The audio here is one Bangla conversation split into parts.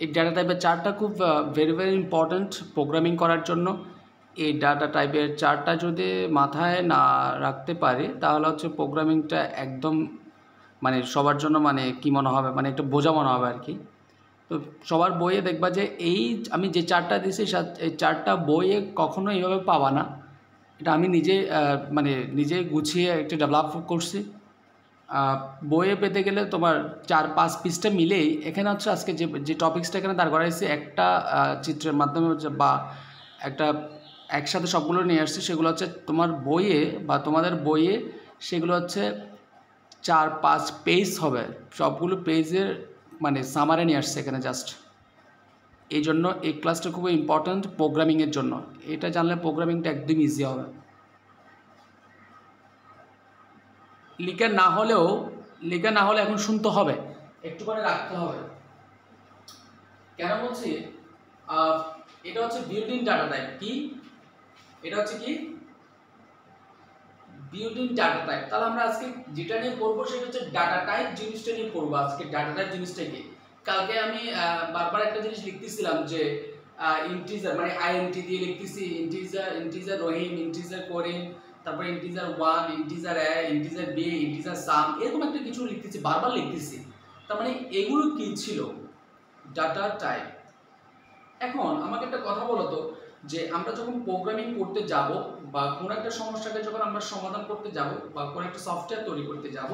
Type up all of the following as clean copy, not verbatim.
এই ডাটা টাইপের চার্টটা খুব ভেরি ভেরি ইম্পর্ট্যান্ট প্রোগ্রামিং করার জন্য। এই ডাটা টাইপের চার্টটা যদি মাথায় না রাখতে পারি তাহলে হচ্ছে প্রোগ্রামিংটা একদম মানে সবার জন্য মানে কী মনে হবে, মানে একটু বোঝা মনে হবে আর কি। তো সবার বইয়ে দেখবা যে এই আমি যে চার্টটা দিয়েছি এই চার্টটা বইয়ে কখনো এইভাবে পাবা না। এটা আমি নিজে মানে নিজে গুছিয়ে একটু ডেভেলপ করছি। বইয়ে পেতে গেলে তোমার 4-5 পৃষ্ঠা মিলেই এখানে হচ্ছে আজকে যে টপিক্সটা এখানে দাঁড় করাইছি একটা চিত্রের মাধ্যমে হচ্ছে বা একটা একসাথে সবগুলো নিয়ে আসছি, সেগুলো হচ্ছে তোমার বইয়ে বা তোমাদের বইয়ে সেগুলো হচ্ছে 4-5 পেজ হবে, সবগুলো পেজের মানে সামারে নিয়ে আসছে এখানে জাস্ট। এই জন্য এই ক্লাসটা খুবই ইম্পর্ট্যান্ট প্রোগ্রামিংয়ের জন্য। এটা জানলে প্রোগ্রামিংটা একদম ইজি হবে। লিখে না হলে এখন শুনতে হবে, একটু করে রাখতে হবে। কেন বলছি, এটা হচ্ছে বিল্ট ইন ডাটা টাইপ। কি এটা হচ্ছে কি বিল্ট ইন ডাটা টাইপ। তাহলে আমরা আজকে যেটা নিয়ে পড়বো সেটা হচ্ছে ডাটা টাইপ জিনিসটা নিয়ে পড়বো আজকে। ডাটা টাইপ জিনিসটা কি, কালকে আমি বারবার একটা জিনিস লিখতেছিলাম যে ইন্টিজার মানে আইএনটি দিয়ে লিখতেছি, ইন্টিজার রহিম, ইন্টিজার করিম, তারপরে ইন্টিজার 1, ইন্টিজার এ, ইন্টিজার বি, ইন্টিজার সাম, এরকম একটা কিছু লিখতেছি, বারবার লিখতেছি। তার মানে এগুলো কি ছিল, ডাটা টাইপ। এখন আমাকে একটা কথা বলো তো, যে আমরা যখন প্রোগ্রামিং করতে যাব বা কোনো একটা সমস্যাকে যখন আমরা সমাধান করতে যাব বা কোনো একটা সফটওয়্যার তৈরি করতে যাব,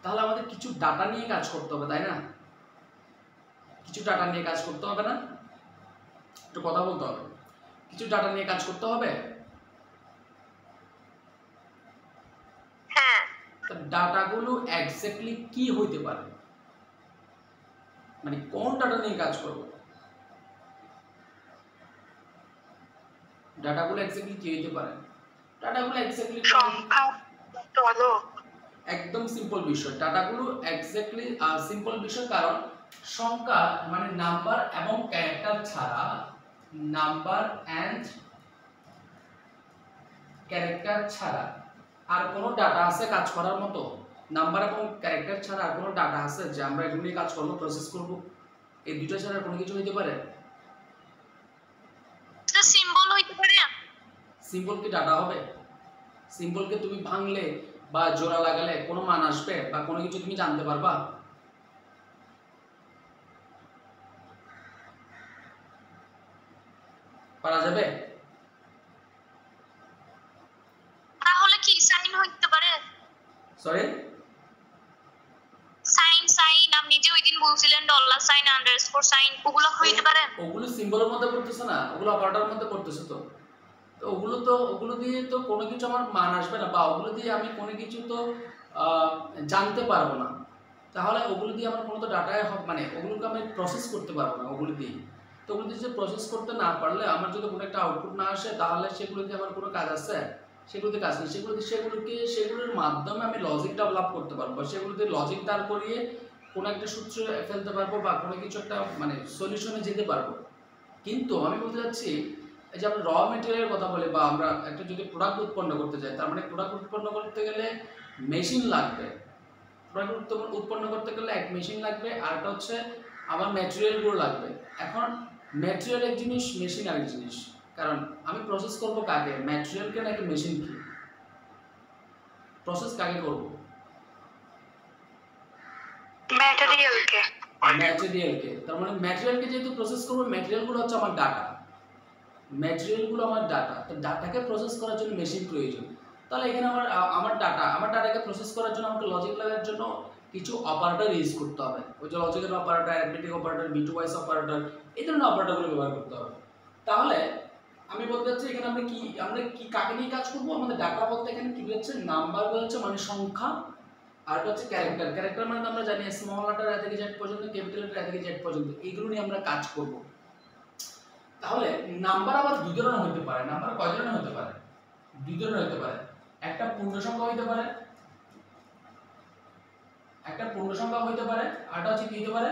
তাহলে আমাদের কিছু ডাটা নিয়ে কাজ করতে হবে, তাই না? কিছু ডাটা নিয়ে কাজ করতে হবে না? একটু কথা বলতে হবে। কিছু ডাটা নিয়ে কাজ করতে হবে। হ্যাঁ। ডাটাগুলো এক্স্যাক্টলি কি হইতে পারে, মানে কোন ডাটা নিয়ে কাজ করব? ডাটাগুলো এক্স্যাক্টলি কি হইতে পারে? ডাটাগুলো এক্স্যাক্টলি সংখ্যা, চলক। একদম সিম্পল বিষয়। ডাটাগুলো এক্স্যাক্টলি সিম্পল বিষয়, কারণ সংখ্যা মানে নাম্বার এবং ক্যারেক্টার ছাড়া, নাম্বার এন্ড ক্যারেক্টার ছাড়া আর কোনো ডাটা আছে কাজ করার মতো? নাম্বার এবং ক্যারেক্টার ছাড়া আর কোনো ডাটা আছে যে আমরা এগুলো নিয়ে কাজ করব, প্রসেস করব? এই দুটো ছাড়া কোনো কিছু হইতে পারে? সিম্বল হইতে পারে। সিম্বল কি ডাটা হবে? সিম্বলকে তুমি ভাঙলে বা জোড়া লাগালে কোনো মান আসবে বা কোনো কিছু তুমি জানতে পারবা? পারা যাবে? তাহলে কি সাইন হইতে পারে? সরি, সাইন আপনি যে ওইদিন বলছিলেন ডলার সাইন, আন্ডারস্কোর সাইন, ওগুলো হইতে পারে? ওগুলো সিম্বলের মধ্যে পড়তেছে না, ওগুলো অপারেটরের মধ্যে পড়তেছে। তো ওগুলো দিয়ে তো কোনো কিছু আমার মান আসবে না, বা ওগুলো দিয়ে আমি কোনো কিছু তো জানতে পারবো না। তাহলে ওগুলো দিয়ে আমার কোনো তো ডাটায় মানে ওগুলোকে আমি প্রসেস করতে পারবো না ওগুলো দিয়ে। তো ওগুলো দিয়ে প্রসেস করতে না পারলে আমার যদি কোনো একটা আউটপুট না আসে, তাহলে সেগুলো দিয়ে আমার কোনো কাজ আছে? সেগুলোতে কাজ নেই। সেগুলোর মাধ্যমে আমি লজিক ডেভেলপ করতে পারবো, সেগুলোতে লজিক দাঁড় করিয়ে কোনো একটা সূত্র ফেলতে পারবো বা কোনো কিছু একটা মানে সলিউশনে যেতে পারবো। কিন্তু আমি বলতে চাচ্ছি, এই যে আমরা র মেটেরিয়ালের কথা বলি বা আমরা একটা যদি প্রোডাক্ট উৎপন্ন করতে চাই, তার মানে প্রোডাক্ট উৎপন্ন করতে গেলে মেশিন লাগবে। প্রোডাক্ট উৎপন্ন করতে গেলে এক মেশিন লাগবে, আর একটা হচ্ছে আমার ম্যাটেরিয়ালগুলো লাগবে। এখন ম্যাটেরিয়াল এক জিনিস, মেশিন আরেক জিনিস। কারণ আমি প্রসেস করব কাকে, ম্যাটেরিয়ালকে নাকি মেশিনকে? প্রসেস কাকে করব? ম্যাটেরিয়ালকে। ম্যাটেরিয়ালকে। তার মানে ম্যাটেরিয়ালকে যেহেতু প্রসেস করব, ম্যাটেরিয়ালগুলো হচ্ছে আমার ডাটা। ম্যাটেরিয়ালগুলো আমার ডাটা। তো ডাটাকে প্রসেস করার জন্য মেশিন প্রয়োজন। তাহলে এখানে আমার ডাটাকে প্রসেস করার জন্য আমাকে লজিক লাগার জন্য কিছু অপারেটর ইউজ করতে হবে। ওই যে logical operator, arithmetic operator, bitwise operator, এই ধরনের অপারেটরগুলো ব্যবহার করতে হবে। তাহলে আমি বলতে চাচ্ছি এখানে আমরা কি কাকে নিয়ে কাজ করব? আমাদের ডাটা বলতে এখানে কি হচ্ছে, নাম্বার হচ্ছে মানে সংখ্যা, আর এটা হচ্ছে ক্যারেক্টার। ক্যারেক্টার মানে আমরা জানি স্মল লেটার এ থেকে জেড পর্যন্ত, ক্যাপিটাল লেটার এ থেকে জেড পর্যন্ত, এইগুলো নিয়ে আমরা কাজ করব। তাহলে নাম্বার আবার দুই ধরনের হতে পারে। নাম্বার কয় ধরনের হতে পারে? দুই ধরনের হতে পারে। একটা পূর্ণ সংখ্যা হতে পারে, আরটা হচ্ছে কি হতে পারে,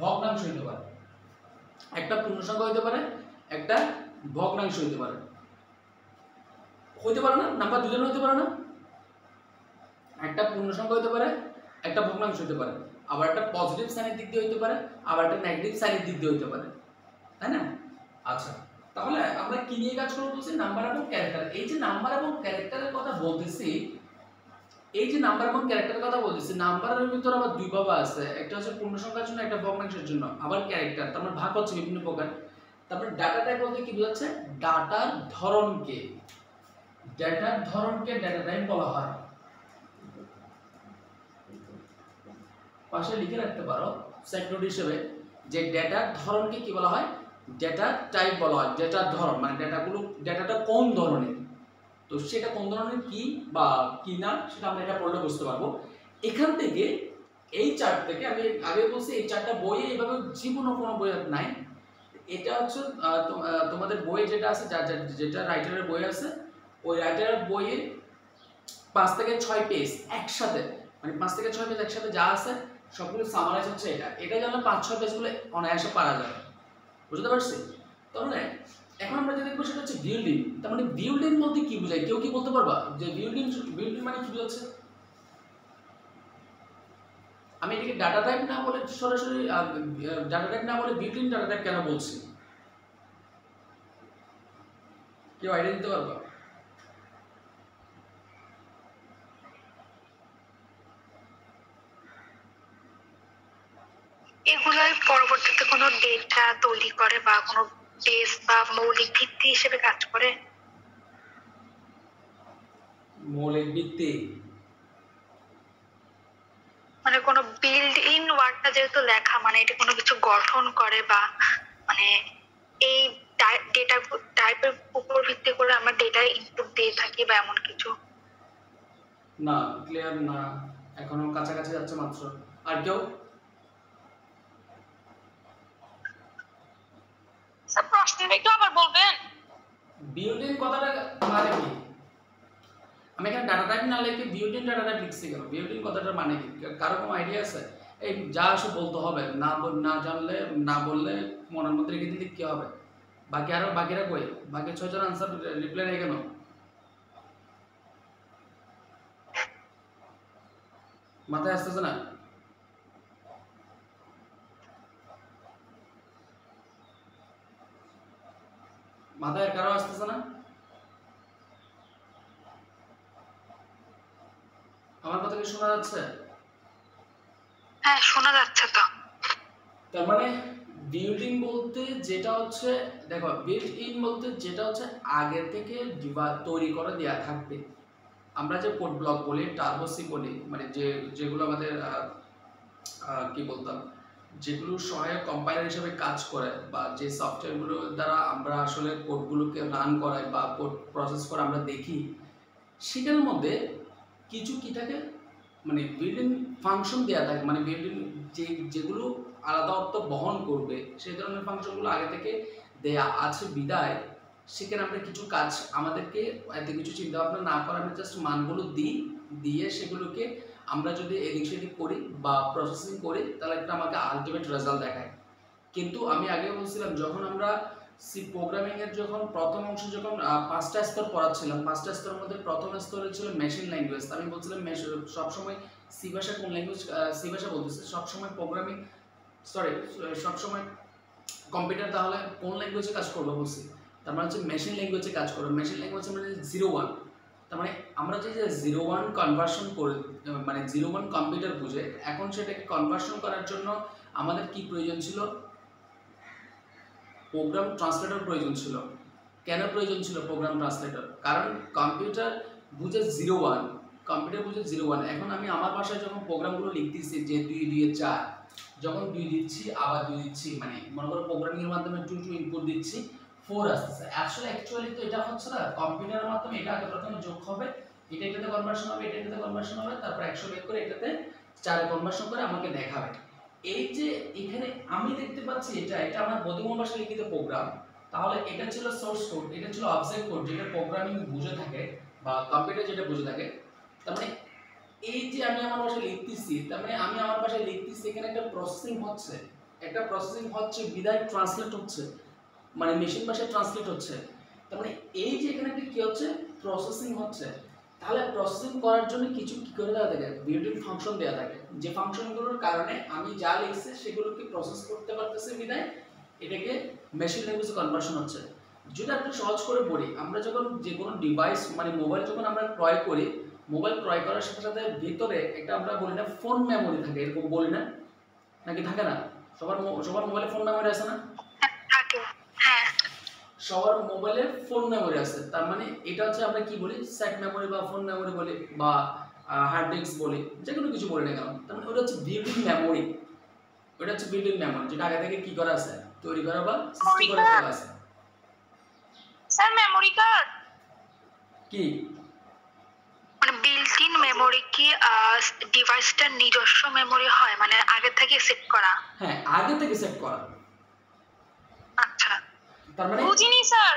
ভগ্নাংশ হতে পারে। একটা পূর্ণ সংখ্যা হতে পারে, একটা ভগ্নাংশ হতে পারে। না? নাম্বার দুই ধরনের হতে পারে না? একটা পূর্ণ সংখ্যা হতে পারে, একটা ভগ্নাংশ হতে পারে। আবার একটা পজিটিভ সাইনের দিক দিয়ে হইতে পারে, আবার একটা নেগেটিভ সাইনের দিক দিয়ে হইতে পারে, তাই না? আচ্ছা, তাহলে আমরা কি নিয়ে কাজ করব বলছি? নাম্বার এবং ক্যারেক্টার। এই যে নাম্বার এবং ক্যারেক্টারের কথা বলতেছি, এই যে নাম্বার এবং ক্যারেক্টারের কথা বলতেছি, নাম্বারের ভিতর আবার দুই ভাগ আছে, একটা হচ্ছে পূর্ণ সংখ্যার জন্য, একটা ভগ্নাংশের জন্য, আবার ক্যারেক্টার, তার মানে ভাগ হচ্ছে বিভিন্ন প্রকার। তারপরে ডাটা টাইপ বলতে কি বোঝাচ্ছে? ডাটার ধরনকে, ডাটার ধরনকে ডাটা টাইপ বলা হয়। পাশে লিখে রাখতে পারো সেট নোট হিসেবে যে ডেটার ধরনকে কি বলা হয়? ডেটা টাইপ বলা হয়। ডেটার ধরন মানে ডেটাটা কোন ধরনের, তো সেটা কোন ধরনের কি বা কি না সেটা আমরা এটা পড়লে বুঝতে পারবো। এখান থেকে এই চার্ট থেকে আমি আগে বলছি এই চারটা বইয়ে এইভাবে জীবনও কোনো বই নাই। এটা হচ্ছে তোমাদের বইয়ে যেটা আছে, যেটা রাইটারের বই আছে, ওই রাইটারের বইয়ে 5 থেকে 6 পেজ একসাথে, মানে 5 থেকে 6 পেজ একসাথে যা আছে সবগুলো সামারাইজ হচ্ছে এটা জানলে 5-6 পেজগুলো অনায়াসে পারা যাবে, বুঝতে পারছি? তাহলে এখন আমরা যেটা দেখবো সেটা হচ্ছে বিল্ডিং। তার মানে বিল্ডিং বলতে কি বোঝায়? কেউ কি বলতে পারবা যে বিল্ডিং মানে কি বোঝাচ্ছে? আমি এটাকে ডাটা টাইপ না বলে সরাসরি ডাটা টাইপ না বলে বিল্ডিং ডাটা টাইপ কেন বলছি? কেউ আইডিয়া দিতে পারবা? এগুলোই পরবর্তীতে কোনো ডেটা তৈরি করে বা কোনো বেস বা মৌলিক ভিত্তি হিসেবে কাজ করে। মৌলিক ভিত্তি মানে কোনো বিল্ড ইন ওয়ার্ডটা যেহেতু লেখা, মানে এটা কোনো কিছু গঠন করে বা মানে এই ডেটা টাইপের উপর ভিত্তি করে আমরা ডেটা ইনপুট দিয়ে থাকি বা এমন কিছু। না, ক্লিয়ার না, এখনো কাছাকাছি যাচ্ছে মাত্র। আর কেউ? স্যার প্রশ্নটা একটু আবার বলবেন? বিল্ডিং কথাটা মানে কি? আমি এখানে ডাটা টাইপ না লিখে বিল্ডিং ডাটা টাইপ লিখছি কেন? বিল্ডিং কথাটার মানে কি? কারো কোনো আইডিয়া আছে? এই যা আসে বলতে হবে, না জানলে না বললে মনের মধ্যে রেখে দিলে কি হবে? বাকিরা কই? বাকি 6 জন আনসার রিপ্লাই নেই কেন? মাথায় আসতেছে না? মাথায় কারো আসতেছে না? আমার কথা কি শোনা যাচ্ছে? হ্যাঁ, শোনা যাচ্ছে তো। তার মানে বিল্ডিং বলতে যেটা হচ্ছে, দেখো বিল্ট ইন বলতে যেটা হচ্ছে আগে থেকে তৈরি করে দেয়া থাকবে। আমরা যে কোড ব্লক বলি, টার্বো সি বলি, মানে যেগুলো আমাদের কি বলতাম, যেগুলো সহায়ক কম্পাইলার হিসেবে কাজ করে বা যে সফটওয়্যারগুলো দ্বারা আমরা আসলে কোডগুলোকে রান করাই বা কোড প্রসেস করে আমরা দেখি, সেটার মধ্যে কিছু কি থাকে, মানে বিল্ডিং ফাংশন দেওয়া থাকে, মানে বিল্ডিং যেগুলো আলাদা অর্থ বহন করবে সেই ধরনের ফাংশনগুলো আগে থেকে দেয়া আছে বিদায় সেখানে আমরা কিছু কাজ আমাদেরকে এত কিছু চিন্তা ভাবনা না করে আমরা জাস্ট মানগুলো দিয়ে সেগুলোকে আমরা যদি এদিক সেদিক করি বা প্রসেসিং করি তাহলে একটা আমাকে আলটিমেট রেজাল্ট দেখায়। কিন্তু আমি আগে বলছিলাম যখন আমরা সি প্রোগ্রামিং এর যখন প্রথম অংশ যখন 5টা স্তর পড়াচ্ছিলাম, 5টা স্তরের মধ্যে প্রথম স্তরে ছিল মেশিন ল্যাঙ্গুয়েজ। আমি বলছিলাম সবসময় সি ভাষা কোন ল্যাঙ্গুয়েজ, সি ভাষা বলতেছে সবসময় প্রোগ্রামিং, সবসময় কম্পিউটার তাহলে কোন ল্যাঙ্গুয়েজে কাজ করবে বলছি, তার মানে হচ্ছে মেশিন ল্যাঙ্গুয়েজে কাজ করবে। মেশিন ল্যাঙ্গুয়েজ মানে 0-1, তার মানে আমরা যে 0-1 কনভার্সন করে, মানে 0-1 কম্পিউটার বুঝে, এখন সেটাকে কনভার্সন করার জন্য আমাদের কি প্রয়োজন ছিল? প্রোগ্রাম ট্রান্সলেটর প্রয়োজন ছিল। কেন প্রয়োজন ছিল প্রোগ্রাম ট্রান্সলেটর? কারণ কম্পিউটার বুঝে 0-1, কম্পিউটার বুঝে 0-1। এখন আমি আমার ভাষায় যখন প্রোগ্রামগুলো লিখতেছি যে 2-2-4, যখন 2 দিচ্ছি আবার 2 দিচ্ছি, মানে মনে করো প্রোগ্রামিংয়ের মাধ্যমে 2 ইনপুট দিচ্ছি, 4 আসতেছে। অ্যাকচুয়ালি তো এটা হচ্ছে না, কম্পিউটারের মাধ্যমে এটা আগে প্রথমে যোগ হবে, এটাতে কনভার্সন হবে, এটাতে কনভার্সন হবে, তারপর 100 বের করে এটাতে 4 এ কনভার্সন করে আমাকে দেখাবে। এই যে এখানে আমি দেখতে পাচ্ছি এটা আমার বোধগম্য ভাষায় লিখিত প্রোগ্রাম, তাহলে এটা ছিল সোর্স কোড, এটা ছিল অবজেক্ট কোড যেটা প্রোগ্রামিং বুঝে থাকে বা কম্পিউটার যেটা বুঝে থাকে। তার মানে এই যে আমি আমার ভাষায় লিখতেছি, তার মানে আমি আমার ভাষায় লিখতেছি, এখানে একটা প্রসেসিং হচ্ছে বিদায় ট্রান্সলেট হচ্ছে, মানে মেশিন ভাষায় ট্রান্সলেট হচ্ছে। তার মানে এই যে এখানে একটা কি হচ্ছে, প্রসেসিং হচ্ছে। তাহলে প্রসেসিং করার জন্য কিছু কি করে দেওয়া থাকে, বিল্ট-ইন ফাংশন দেওয়া থাকে, যে ফাংশনগুলোর কারণে আমি যা লিখছি সেগুলোকে প্রসেস করতে পারতেছে বিধায় এটাকে মেশিন ল্যাঙ্গুয়েজে কনভার্সন হচ্ছে। যদি আপনি সহজ করে বলি, আমরা যখন যে কোনো ডিভাইস মানে মোবাইল যখন আমরা ক্রয় করি, মোবাইল ক্রয় করার সাথে সাথে ভিতরে একটা আমরা বলি না ফোন মেমোরি থাকে, এরকম বলি না, নাকি থাকে না? সবার মোবাইলে ফোন মেমোরি আছে না? থাকে, হ্যাঁ। সবার মোবাইলে ফোন মেমোরি আছে, তার মানে এটা হচ্ছে আমরা কি বলি, সেট মেমোরি বা ফোন মেমোরি বলি বা হার্ড ডিস্ক বলি, যে কোনো কিছু বলি না কেন, তার মানে ওটা হচ্ছে বিল্ট-ইন মেমোরি। ওটা হচ্ছে বিল্ট-ইন মেমোরি, যেটা আগে থেকে কি করা আছে, তৈরি করা বা সৃষ্টি করে ফেলা আছে। স্যার মেমরি কার্ড কি মানে বিল্ট-ইন মেমোরি কি ডিভাইসটার নিজস্ব মেমোরি হয়, মানে আগে থেকে সেট করা? হ্যাঁ, আগে থেকে সেট করা। আচ্ছা, তার মানে বুঝিনি স্যার।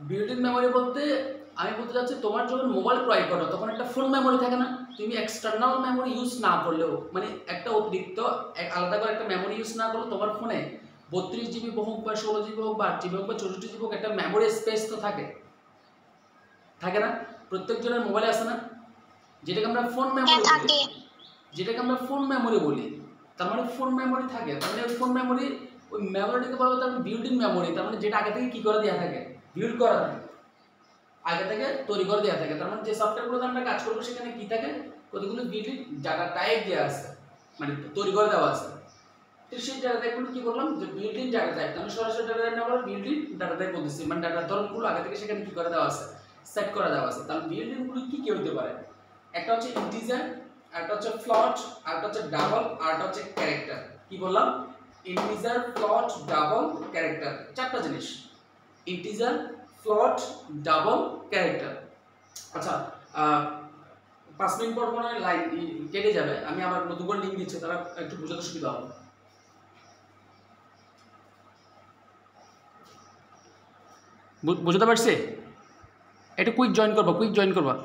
বিল্ট-ইন মেমোরি বলতে আমি বলতে চাচ্ছি, তোমার যখন মোবাইল ক্রয় করো তখন একটা ফুল মেমোরি থাকে না, তুমি এক্সটার্নাল মেমোরি ইউজ না করলেও, মানে একটা অতিরিক্ত আলাদা করে একটা মেমোরি ইউজ না করলেও তোমার ফোনে 32 জিবি হোক বা 16 জিবি হোক বা 8 জিবি হোক বা 64 জিবি হোক একটা মেমোরি স্পেস তো থাকে, থাকে না? প্রত্যেকজনের মোবাইলে আছে না, যেটাকে আমরা ফোন মেমোরি বলি, যেটাকে আমরা ফোন মেমোরি বলি। তার মানে ফোন মেমোরি থাকে, তার মানে ওই ফোন মেমোরি, ওই মেমোরিটাকে বলা হয় বিল্ট-ইন মেমোরি। তার মানে যেটা আগে থেকে কি করে দেওয়া থাকে, বিল্ড করা থাকে, আগে থেকে তৈরি করে দেওয়া থাকে। তার মানে যে সফটওয়্যারগুলোতে আমরা কাজ করবো সেখানে কি থাকে, কতগুলো বিল্ট-ইন ডাটা টাইপ দেওয়া আছে, মানে তৈরি করে দেওয়া আছে। তো সেই ডাটা টাইপগুলো কি বললাম, যে বিল্ট-ইন ডাটা টাইপ। আমি সরাসরি ডাটা টাইপ না বলে বিল্ট-ইন ডাটা টাইপ বলতেছি, মানে ডাটার ধরনগুলো আগে থেকে সেখানে কি করে দেওয়া আছে, সেট করে দেওয়া আছে। তাহলে বিল্ট-ইন গুলো কি কি হতে পারে, একটা হচ্ছে ইন্টিজার, একটা হচ্ছে ফ্লোট, আরেকটা হচ্ছে ডাবল, আরেকটা হচ্ছে ক্যারেক্টার। কি বললাম, ইন্টিজার, ফ্লোট, ডাবল, ক্যারেক্টার, চারটা জিনিস, ইন্টিজার, ফ্লোট, ডাবল, ক্যারেক্টার। আচ্ছা, 5 মিনিট পর মনে হয় লাইন কেটে যাবে, আমি আবার নতুন করে লিঙ্ক দিচ্ছি, তারা একটু বোঝাতে সুবিধা হবে। বুঝতে পারছি? একটু কুইক জয়েন করবা।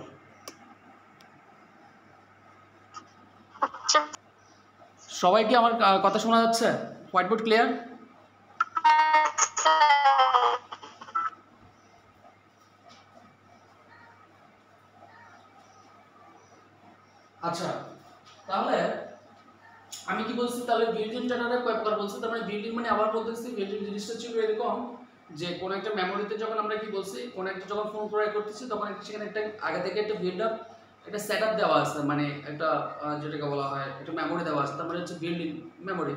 সবাই কি আমার কথা শোনা যাচ্ছে? White board clear? আচ্ছা, তাহলে আমি কি বলছি, তাহলে বিল্ট-ইন ডাটাটা কয় প্রকার বলছি। তার মানে বিল্ট-ইন মানে আবার বলতেছি, বিল্ট-ইন জিনিসটা ছিল এরকম যে কোন একটা মেমোরিতে যখন আমরা কি বলছি, কোন একটা যখন ফোন ক্রয় করতেছি তখন সেখানে একটা আগে থেকে একটা বিল্ড আপ, একটা সেটআপ দেওয়া আছে, মানে একটা যেটাকে বলা হয় একটা মেমোরি দেওয়া আছে, তার মানে হচ্ছে বিল্ট-ইন মেমোরি।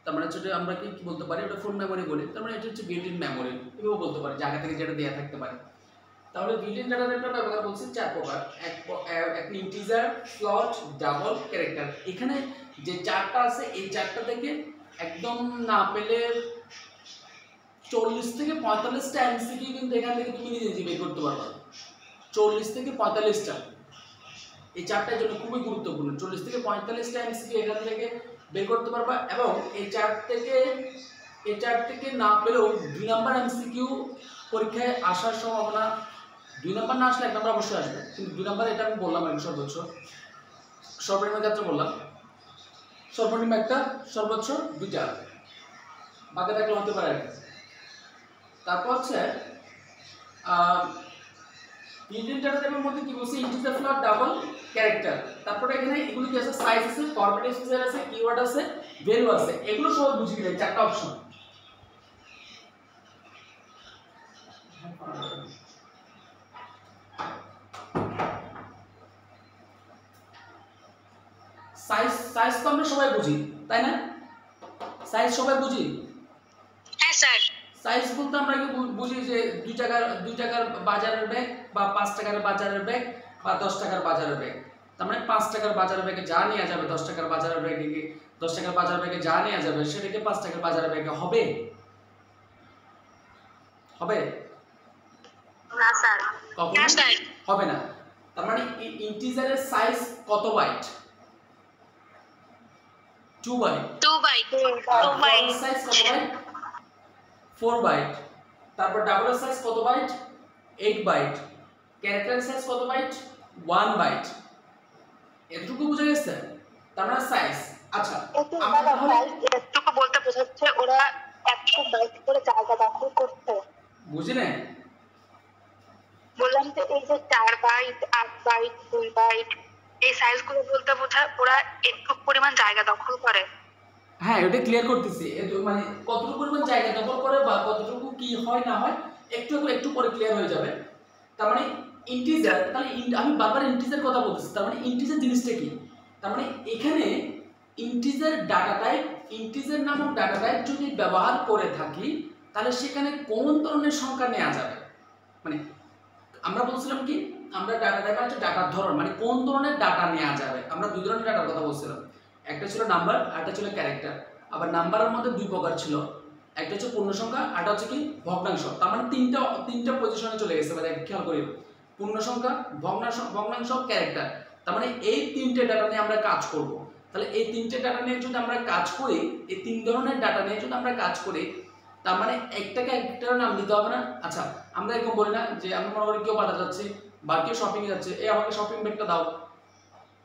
তার মানে হচ্ছে আমরা কি বলতে পারি, ওটা ফোন মেমোরি বলি। তার মানে এটা হচ্ছে বিল্ট-ইন মেমোরি, এভাবে বলতে পারি, যে আগে থেকে যেটা দেওয়া থাকতে পারে। তাহলে বিল্ট-ইন ডাটা টাইপটা ব্যবহার বলছি 4 প্রকার, এক ইন্টিজার, ফ্লোট, ডাবল, ক্যারেক্টার। এখানে যে চারটা আছে এই চারটা থেকে একদম না পেলে 40 থেকে 45টা এমসিকিউ কিন্তু এখান থেকে তুমি নিজে বের করতে পারবে। 40 থেকে 45টা, এই চারটার জন্য খুবই গুরুত্বপূর্ণ। 40 থেকে 45টা এমসিকিউ এখান থেকে বের করতে পারবা, এবং এই চার থেকে না পেলেও 2 নাম্বার এমসিকিউ পরীক্ষায় আসার সম্ভাবনা, 2 নাম্বার না আসলে 1 নাম্বার অবশ্যই আসবে, কিন্তু 2 নাম্বার এটা আমি বললাম আর সর্বোচ্চ, সর্বনিম্ন ক্ষেত্রে বললাম, সর্বনিম্ন একটা, সর্বোচ্চ 2টা, বাকি থাকলে হতে পারে। তারপর হচ্ছে বিল্ট-ইন ডাটা টাইপের মধ্যে কি বলছি, ইন্টিজার, ফ্লোট, ডাবল, ক্যারেক্টার। তারপরে এখানে এগুলো কি আছে, সাইজ আছে, ফরম্যাট স্পেসিফায়ার আছে, কিওয়ার্ড আছে, ভ্যালু আছে, এগুলো সব বুঝিয়ে দিই, চারটা অপশন। সাইজ তো আমরা সবাই বুঝি, তাই না? সাইজ সবাই বুঝি। হ্যাঁ স্যার। সাইজ বলতে আমরা কি বুঝি, যে 2 টাকার বাজারের ব্যাগ বা 5 টাকার বাজারের ব্যাগ বা 10 টাকার বাজারের ব্যাগ। তার মানে 5 টাকার বাজারের ব্যাগে যা নেওয়া যাবে 10 টাকার বাজারের ব্যাগে, 10 টাকার বাজারের ব্যাগে যা নেওয়া যাবে সেটাকে 5 টাকার বাজারের ব্যাগে হবে, হবে না স্যার। কখনো হবে না। তার মানে ইন্টিজারের সাইজ কত বাইট, 2 বাইট। 2 বাইট। সাইজ কত বাইট, 4 বাইট। তারপর ডাবলের সাইজ কত বাইট, 8 বাইট। ক্যারেক্টারের সাইজ কত বাইট, 1 বাইট। এতটুকু বুঝা গেছে? তার মানে সাইজ। আচ্ছা, আমরা তাহলে এতটুকু বলতে বোঝাচ্ছে ওরা এত বাইট করে জায়গা দখল করতে, বুঝি না? বললাম যে এই যে 4 বাইট বাইট 2 বাইট এই সাইজগুলো বলতে বোঝায় ওরা একটু পরিমাণ জায়গা দখল করে। হ্যাঁ, ওটা ক্লিয়ার করতেছি। মানে কতটুকু পরিমাণ জায়গা দখল করে বা কতটুকু কি হয় না হয় একটু পরে ক্লিয়ার হয়ে যাবে। তার মানে ইন্টিজার, তাহলে আমি বারবার ইন্টিজার কথা বলতেছি। তার মানে ইন্টিজার জিনিসটা কি? তার মানে এখানে ইন্টিজার ডাটা টাইপ, ইন্টিজার নামক ডাটা টাইপ যদি ব্যবহার করে থাকি তাহলে সেখানে কোন ধরনের সংখ্যা নেওয়া যাবে? মানে আমরা বলছিলাম কি, আমরা ডাটা টাইপ হচ্ছে ডাটার ধরন, মানে কোন ধরনের ডাটা নেওয়া যাবে। আমরা দুই ধরনের ডাটার কথা বলছিলাম, একটা ছিল নাম্বার আর একটা ছিল ক্যারেক্টার। আবার নাম্বারের মধ্যে দুই প্রকার ছিল, একটা হচ্ছে পূর্ণ সংখ্যা আর একটা হচ্ছে কি ভগ্নাংশ। তার মানে তিনটা পজিশনে চলে গেছে। মানে খেয়াল করি, পূর্ণ সংখ্যা, ভগ্নাংশ, ক্যারেক্টার। তার মানে এই তিনটে ডাটা নিয়ে আমরা কাজ করব। তাহলে এই তিনটে ডাটা নিয়ে যদি আমরা কাজ করি, এই তিন ধরনের ডাটা নিয়ে যদি আমরা কাজ করি, তার মানে একটাকে একটার নাম দিতে হবে না। আচ্ছা, আমরা এরকম বলি না যে আমরা মনে করি কেউ বাজার যাচ্ছে বা কেউ শপিং এ যাচ্ছে, এই আমাকে শপিং ব্যাগটা দাও।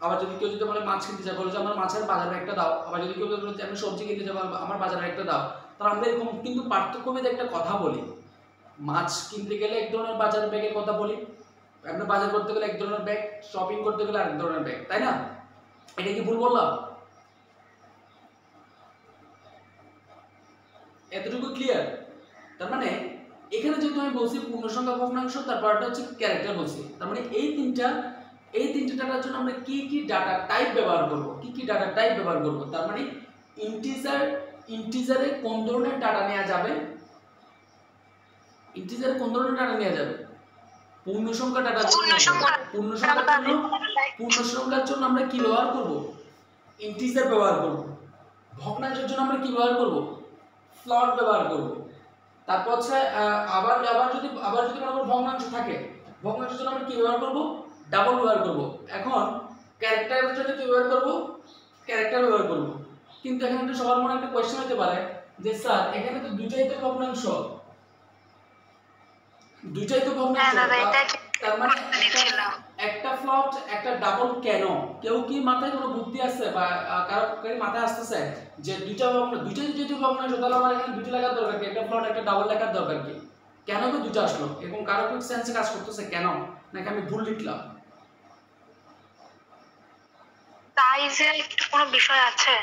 আবার যদি কেউ যদি বলে মাছ কিনতে যায়, বলে যে আমার মাছের বাজার ব্যাগটা দাও। আবার যদি কেউ বলে যে আমি সবজি কিনতে যাবো, আমার বাজার ব্যাগটা দাও। তাহলে আমরা এরকম কিন্তু পার্থক্যভেদে একটা কথা বলি। মাছ কিনতে গেলে এক ধরনের বাজার ব্যাগের কথা বলি, আমরা বাজার করতে গেলে এক ধরনের ব্যাগ, শপিং করতে গেলে আরেক ধরনের ব্যাগ, তাই না? এটা কি ভুল বললাম? এতটুকু ক্লিয়ার? তার মানে এখানে যেহেতু আমি বলছি পূর্ণ সংখ্যা, ভগ্নাংশ, তারপরটা হচ্ছে ক্যারেক্টার বলছি। তার মানে এই তিনটা ডাটার জন্য আমরা কি কি ডাটা টাইপ ব্যবহার করব, তার মানে ইন্টিজারে কোন ধরনের ডাটা নেওয়া যাবে, পূর্ণ সংখ্যা ডাটা, পূর্ণ সংখ্যার জন্য আমরা কি ব্যবহার করব? ইন্টিজার ব্যবহার করব। ভগ্নাংশের জন্য আমরা কি ব্যবহার করব? ফ্লট ব্যবহার করব। তারপর হচ্ছে আবার যদি মনে করো ভগ্নাংশ থাকে, ভগ্নাংশের জন্য আমরা কি ব্যবহার করব? ডাবল ব্যবহার করব। এখন ক্যারেক্টারের জন্য কি ব্যবহার করব? ক্যারেক্টার ব্যবহার করব। কিন্তু এখানে একটা সবার মনে একটা কোশ্চেন হতে পারে যে স্যার এখানে তো দুইটাই তো ভগ্নাংশ, তার মানে একটা ফ্লট একটা ডাবল কেন? কেউ কি মাথায় কোনো বুদ্ধি আছে বা কারো মাথায় আসতেছে যে দুইটাই যদি ভগ্নাংশ, তাহলে আমার এখানে দুটো লেখার দরকার কি? একটা ফ্লট একটা ডাবল লেখার দরকার কি? কেন তো দুটো আসলো? এবং কারো কি সেন্সে কাজ করতেছে কেন, নাকি আমি ভুল লিখলাম? সাইজে একটু কোনো বিষয় আছে?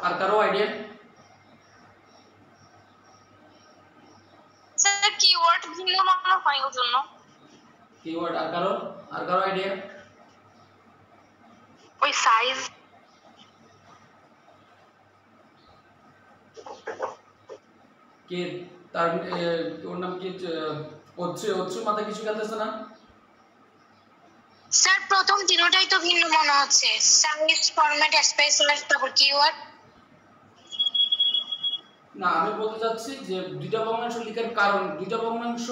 আর কারো আইডিয়া? স্যার কিওয়ার্ড ভিন্ন মনে হয় ওর জন্য। কিওয়ার্ড আর কারো আইডিয়া? ওই সাইজ কে তার ওর নাম কি? ওর মাথায় কিছু খেলতেছে না? স্যার প্রথম তিনটাই তো ভিন্ন মনে হচ্ছে, সাইজ, ফরম্যাট, স্পেস, তারপর কিওয়ার্ড। না, আমি বলতে চাচ্ছি যে দুইটা ভগ্নাংশ লেখার কারণ, দুইটা ভগ্নাংশ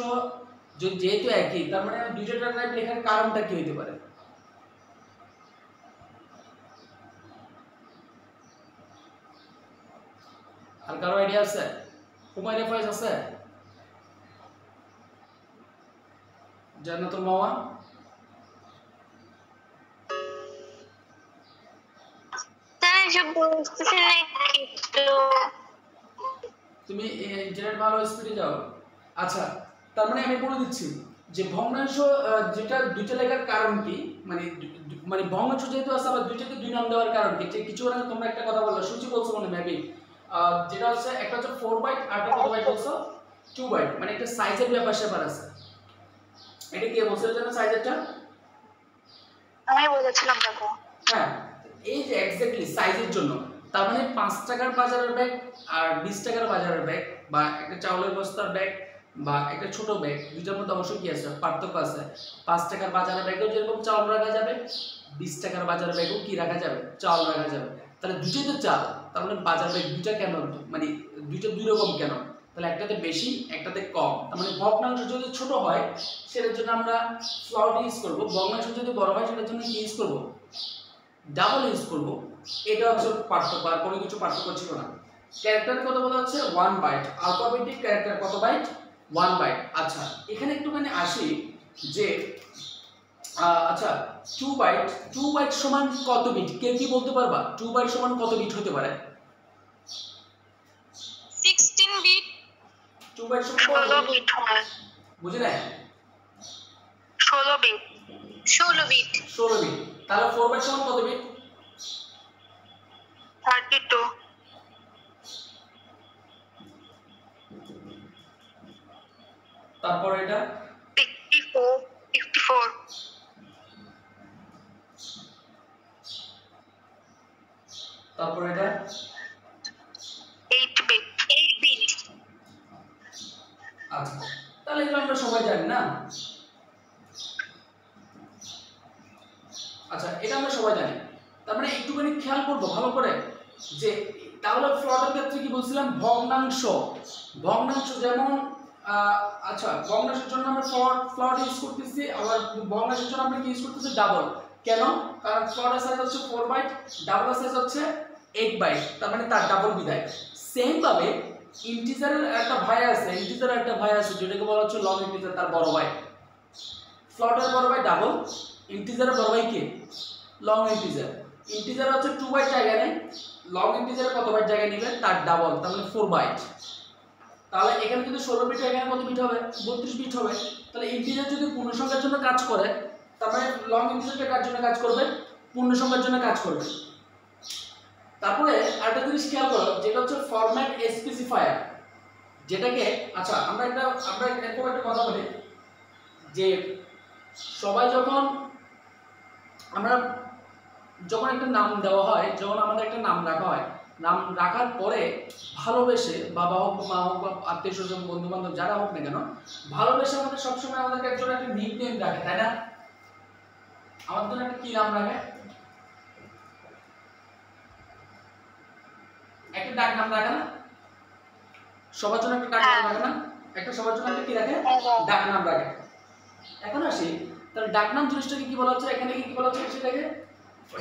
যেহেতু একই, তার মানে দুইটা ডাটা টাইপ লেখার কারণটা কি হতে পারে? আর কারো আইডিয়া আছে? হুমায়ুন ফয়েজ আছে? জান্নাতুল মাওয়া? স্যার যে বুঝতেছেন না কিছু। তুমি ইন্টারনেট ভালো স্পিডে যাও। আচ্ছা, তার মানে আমি বলে দিচ্ছি যে ভগ্নাংশ যেটা দুইটা লেখার কারণ কি, মানে ভগ্নাংশ যেহেতু আছে আবার দুইটাকে দুই নাম দেওয়ার কারণ কি? যে কিছু আগে তোমরা একটা কথা বলছো, সূচি বলছো মনে মেবি, যেটা হচ্ছে একটা হচ্ছে 4 বাইট আর একটা কত বাইট বলছো? 2 বাইট। মানে একটা সাইজের ব্যাপার আছে। এটা কে বলছে জানো সাইজেরটা? আমি বলেছিলাম দেখো। হ্যাঁ, এই যে এক্স্যাক্টলি সাইজের জন্য। তার মানে 5 টাকার বাজারের ব্যাগ আর 20 টাকার বাজারের ব্যাগ, বা একটা চাউলের বস্তার ব্যাগ বা একটা ছোট ব্যাগ, দুইটার মধ্যে অবশ্যই কি আছে? পার্থক্য আছে। 5 টাকার বাজারের ব্যাগেও যেরকম চাউল রাখা যাবে, 20 টাকার বাজারের ব্যাগেও কি রাখা যাবে? চাউল রাখা যাবে। তাহলে দুটোই তো চাল, তার মানে বাজার ব্যাগ দুইটা কেন? মানে দুইটা দুই রকম কেন? তাহলে একটাতে বেশি, একটাতে কম। তার মানে ভগ্নাংশ যদি ছোট হয় সেটার জন্য আমরা ফ্লট ইউজ করব, ভগ্নাংশ যদি বড় হয় সেটার জন্য কি ইউজ করব? ডাবল ইউজ করব। এটা হচ্ছে পার্থক্য, আর কোনো কিছু পার্থক্য ছিল না। ক্যারেক্টার কত বলা হচ্ছে? 1 বাইট। আলফাবেটিক ক্যারেক্টার কত বাইট? 1 বাইট। আচ্ছা, এখানে একটুখানি আসি যে আচ্ছা 2 বাইট সমান কত বিট? কে কি বলতে পারবা? 2 বাইট সমান কত বিট হতে পারে? 16 বিট। 2 বাইট সমান 16 বিট হয়। বুঝে না? 16 বিট। 16 বিট। 16 বিট। তাহলে 4 বাইট সমান কত বিট? 32। তারপর এটা 54। তারপর এটা 8 বিট। আচ্ছা, তাহলে এগুলো আমরা সবাই জানি না? আচ্ছা, এটা আমরা সবাই জানি। তার মানে একটুখানি খেয়াল করবো ভালো করে যে তাহলে ফ্লটের ক্ষেত্রে কি বলছিলাম, ভগ্নাংশ। ভগ্নাংশ যেমন আচ্ছা, ভগ্নাংশের জন্য আমরা ফ্লট ইউজ করতেছি, আবার ভগ্নাংশের জন্য আমরা কি ইউজ করতেছি, ডাবল। কেন? কারণ ফ্লটের সাইজ হচ্ছে 4 বাইট, ডাবল সাইজ হচ্ছে 8 বাইট, তার মানে তার ডাবল বিদায়। সেম ভাবে ইন্টিজারের একটা ভাই আছে, যেটাকে বলা হচ্ছে লং ইন্টিজার, তার বড় ভাই। ফ্লটের বড় ভাই ডাবল, ইন্টিজারের বড় ভাই কি? Long integer. ইন্টিজার হচ্ছে 2 বাইট জায়গা নেয়, লং ইন্টিজারে কত বাইট জায়গা নেবে? তার ডাবল, তার মানে 4 বাইট। তাহলে এখানে যদি 16 বিট, এখানে কত বিট হবে? 32 বিট হবে। তাহলে ইন্টিজার যদি পূর্ণ সংখ্যার জন্য কাজ করে, তার মানে লং ইন্টিজারটা কার জন্য কাজ করবে? পূর্ণ সংখ্যার জন্য কাজ করবে। তারপরে আরেকটা জিনিস খেয়াল করো, যেটা হচ্ছে ফরম্যাট স্পেসিফায়ার, যেটাকে আচ্ছা আমরা এরকম একটা কথা বলি যে সবাই যখন একটা নাম দেওয়া হয়, যখন আমাদের একটা নাম রাখা হয়, নাম রাখার পরে ভালোবেসে, বাবা হোক, মা হোক, বা আত্মীয় স্বজন, বন্ধু বান্ধব যারা হোক না কেন, ভালোবেসে আমাদের সবসময় আমাদেরকে একজন একটা নিক নেম রাখে, তাই না? আমাদের জন্য একটা কি নাম রাখে? একটা ডাক নাম রাখে না? সবার জন্য একটা ডাক নাম রাখে না? একটা সবার জন্য একটা কি রাখে? ডাক নাম রাখে। এখন আসি, তাহলে ডাক নাম জিনিসটাকে কি বলা হচ্ছে? এখানে কি বলা হচ্ছে সেটাকে?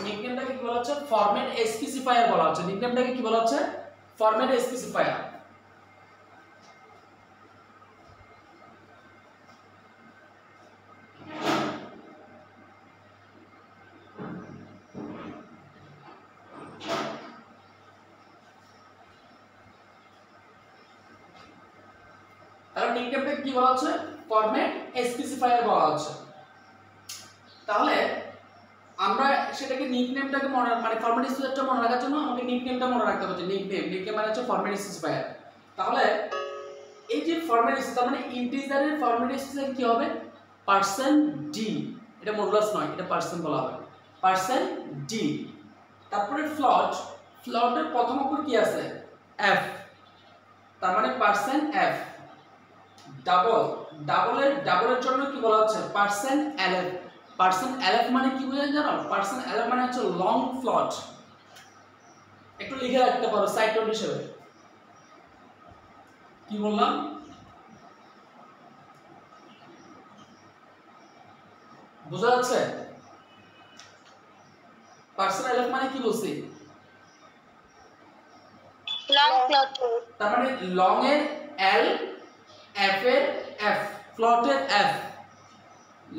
নিকনেমটাকে কি বলা হচ্ছে? ফরম্যাট স্পেসিফায়ার বলা হচ্ছে। নিকনেমটাকে কি বলা হচ্ছে? Format specifier. তাহলে নিকনেমটাকে কি বলা হচ্ছে? ফরম্যাট স্পেসিফায়ার বলা হচ্ছে। তাহলে আমরা সেটাকে নিকনেমটাকে মানে ফরম্যাট স্পেসিফায়ারটা মনে রাখার জন্য আমাকে নিকনেমটা মনে রাখতে হবে। নিকনেম মানে হচ্ছে ফরম্যাট স্পেসিফায়ার। তাহলে এই যে ফরম্যাট স্পেসিফায়ার, তার মানে ইন্টিজারের ফরম্যাট স্পেসিফায়ার কি হবে? %d। এটা মডুলাস নয়, এটা পার্সেন্ট বলা হবে। %d। তারপরে ফ্লটের প্রথম অক্ষর কি আছে? f, তার মানে %f। ডাবলের জন্য কি বলা হচ্ছে? %lf। %lf মানে কি বোঝায় জানো? %lf মানে হচ্ছে লং ফ্লট। একটু লিখে রাখতে পারো সাইড নোট হিসেবে। কি বললাম? বোঝা যাচ্ছে? %lf মানে কি বলছি? লং ফ্লট। তার মানে লং এর l, f এর f, ফ্লটের f।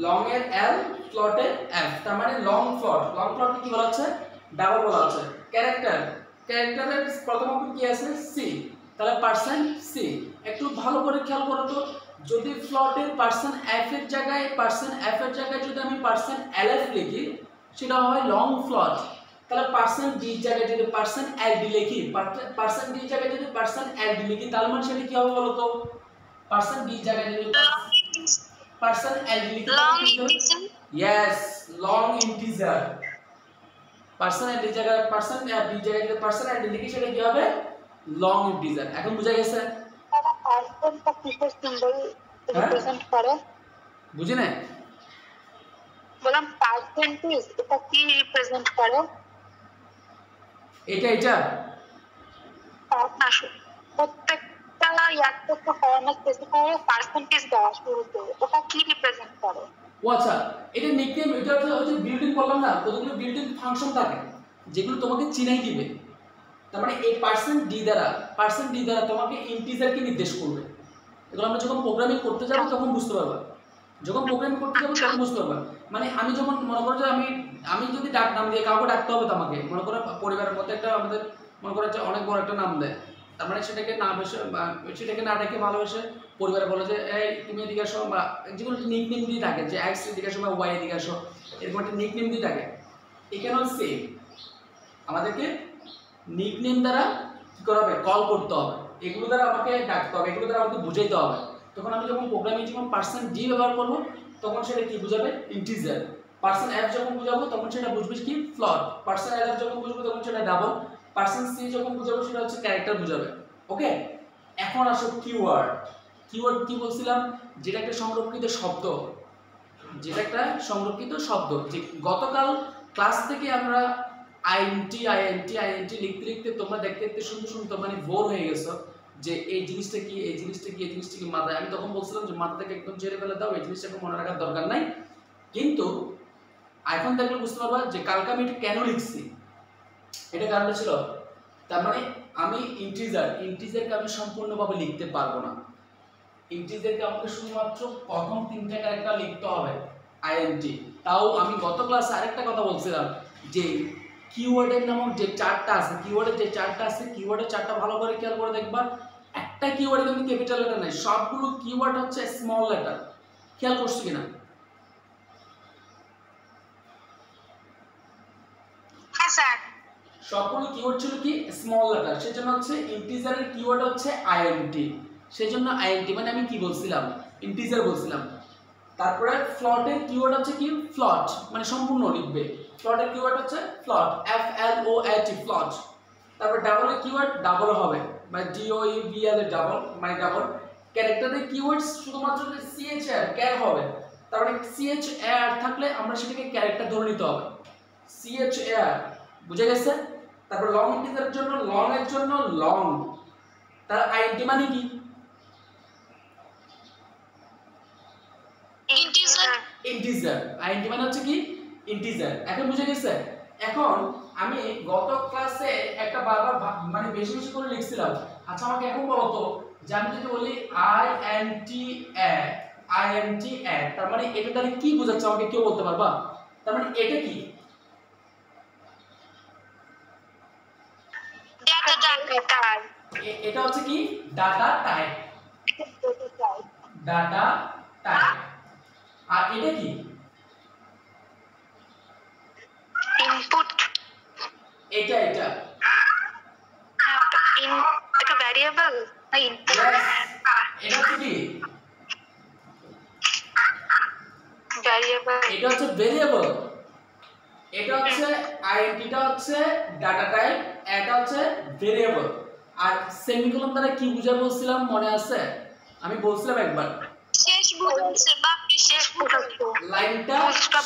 লং এর l, ফ্লটের f, তার মানে লং ফ্লট। লং ফ্লটকে কি বলা হচ্ছে? ডাবল বলা হচ্ছে। ক্যারেক্টারের প্রথম অক্ষর কি আছে? c, তাহলে %c। একটু ভালো করে খেয়াল করো তো, যদি ফ্লটের %f এর জায়গায় যদি আমি %lf লিখি, সেটা হয় লং ফ্লট। তাহলে %d এর জায়গায় যদি %ld লিখি, %d এর জায়গায় যদি %ld লিখি, তাহলে মানে সেটা কি হবে বলো তো? %d এর জায়গায় যদি %ld লিখি, long integer. Yes, long integer. %d এর জায়গায় %d এর জায়গায় যদি %ld লিখি, সেটা কি হবে? Long integer. এখন বুঝা গেছে? পার্সেন্টটা কিসের সিম্বল রিপ্রেজেন্ট করে? বুঝি না? বললাম পার্সেন্টেজ এটা কি রিপ্রেজেন্ট করে? এটা না, প্রত্যেকটা একটা ফরম্যাট স্পেসিফায়ারে পার্সেন্টেজ দেওয়া শুরুতে, ওটা কি রিপ্রেজেন্ট করে? ও আচ্ছা, এটা নিকনেম। এটা হচ্ছে বিল্ট ইন করলাম না, কতগুলো বিল্ট ইন ফাংশন থাকে যেগুলো তোমাকে চিনাই দিবে। তার মানে এই %d দ্বারা তোমাকে ইন্টিজারকে নির্দেশ করবে। এগুলো আমরা যখন প্রোগ্রামিং করতে যাব তখন বুঝতে পারবা। মানে আমি যখন মনে করো যে আমি যদি ডাক নাম দিয়ে কাউকে ডাকতে হবে, তো আমাকে মনে করো পরিবারের মধ্যে একটা আমাদের মনে করো যে অনেক বড় একটা নাম দেয়, তার মানে সেটাকে না ডেকে ভালোবেসে পরিবারে বলে যে এই তুমি এদিকে আসো, বা যেগুলো নিকনেম দিয়ে থাকে যে এক্স এদিকে আসো বা ওয়াই এদিকে আসো, এরকম একটা নিকনেম দিয়ে থাকে। এখানেও সেম, আমাদেরকে নিকনেম দ্বারা কি করা হবে, কল করতে হবে, এগুলো দ্বারা আমাকে ডাকতে হবে, এগুলো দ্বারা আমাকে বুঝাইতে হবে। তখন আমি যখন প্রোগ্রামিং যখন পার্সন ডি ব্যবহার করবো তখন সেটা কি বুঝাবে, ইন্টিজার। পার্সন এফ যখন বুঝাবো তখন সেটা বুঝবে কি, ফ্লোট। পার্সন এল যখন বুঝবো তখন সেটা ডাবল। পার্সন সি যখন বুঝাবো সেটা হচ্ছে ক্যারেক্টার বুঝাবে। ওকে, এখন আসো কিওয়ার্ড। কিওয়ার্ড কি বলছিলাম, যেটা একটা সংরক্ষিত শব্দ, যেটা একটা সংরক্ষিত শব্দ। যে গতকাল ক্লাস থেকে আমরা আইএনটি আইএনটি আইএনটি লিখতে লিখতে তোমরা দেখতে দেখতে শুনতে মানে বোর হয়ে গেছো যে এই জিনিসটা কি, এই জিনিসটা কি, এই জিনিসটা কি মাথায়। আমি তখন বলছিলাম যে মাথা থেকে একদম ঝেড়ে ফেলে দাও, এই জিনিসটাকে মনে রাখার দরকার নাই। কিন্তু এখন দেখলে বুঝতে পারবা যে কালকে আমি এটা কেন লিখছি। এটা কারণ ছিল, তার মানে আমি ইন্টিজারকে আমি সম্পূর্ণভাবে লিখতে পারবো না। ইন্টিজারকে আমাকে শুধুমাত্র প্রথম তিনটা ক্যারেক্টার লিখতে হবে আইএনটি। তাও আমি গত ক্লাসে আরেকটা কথা বলছিলাম যে কিওয়ার্ডের নামক যে চারটা আছে, কিওয়ার্ডের চারটা ভালো করে খেয়াল করে দেখবা। একটা কিওয়ার্ডে কিন্তু ক্যাপিটাল লেটার নাই, সবগুলো কিওয়ার্ড হচ্ছে স্মল লেটার। খেয়াল করছো কিনা? হ্যাঁ স্যার। সবগুলো কিওয়ার্ড ছিল কি, স্মল লেটার। সেজন্য হচ্ছে ইন্টিজারের কিওয়ার্ড হচ্ছে আইএনটি। সেজন্য আইএনটি মানে আমি কি বলছিলাম, ইন্টিজার বলছিলাম। তারপরে ফ্লটের কিওয়ার্ড হচ্ছে কি, ফ্লট মানে সম্পূর্ণ লিখবে। ফ্লটের কিওয়ার্ড হচ্ছে ফ্লট, এফ এল ও এল টি, ফ্লট। তারপর ডাবলের কিওয়ার্ড ডাবল হবে, মানে ডি ও ই বি এল এর ডাবল, মানে ডাবল। ক্যারেক্টারের কিওয়ার্ড শুধুমাত্র সি এইচ আর ক্যার হবে। তারপরে সি এইচ আর থাকলে আমরা সেটাকে ক্যারেক্টার ধরে নিতে হবে, সি এইচ আর। বুঝে গেছে? তারপর লং ইন্টিজারের জন্য লং এর জন্য লং। তার আইডি মানে কি, ইন্টিজার। আইডি মানে হচ্ছে কি, ইন্টিজার। এখন বুঝে গেছে? এখন আমি গত ক্লাসে একটা বারবার মানে বেশি বেশি করে লিখছিলাম। আচ্ছা আমাকে এখন বলো তো যে আমি যদি বলি আইএনটি অ্যাড, তার মানে এটা দ্বারা কি বোঝাচ্ছে আমাকে কেউ বলতে পারবা? তার মানে এটা কি? এটা হচ্ছে কি, ডাটা টাইপ। Data type. আর এটা কি? ইনপুট। এটা এটা ভ্যারিয়েবল না ইনপুট? এটা কি, ভ্যারিয়েবল। এটা হচ্ছে ভেরিয়েবল। এটা হচ্ছে আইডেন্টিটা হচ্ছে ডাটা টাইপ, এটা হচ্ছে ভেরিয়েবল। আর সেমিকোলন দ্বারা কি বুঝায় বলছিলাম মনে আছে? আমি বলছিলাম একবার, শেষ বুঝাচ্ছে, বাক্য শেষ বুঝাচ্ছে, লাইনটা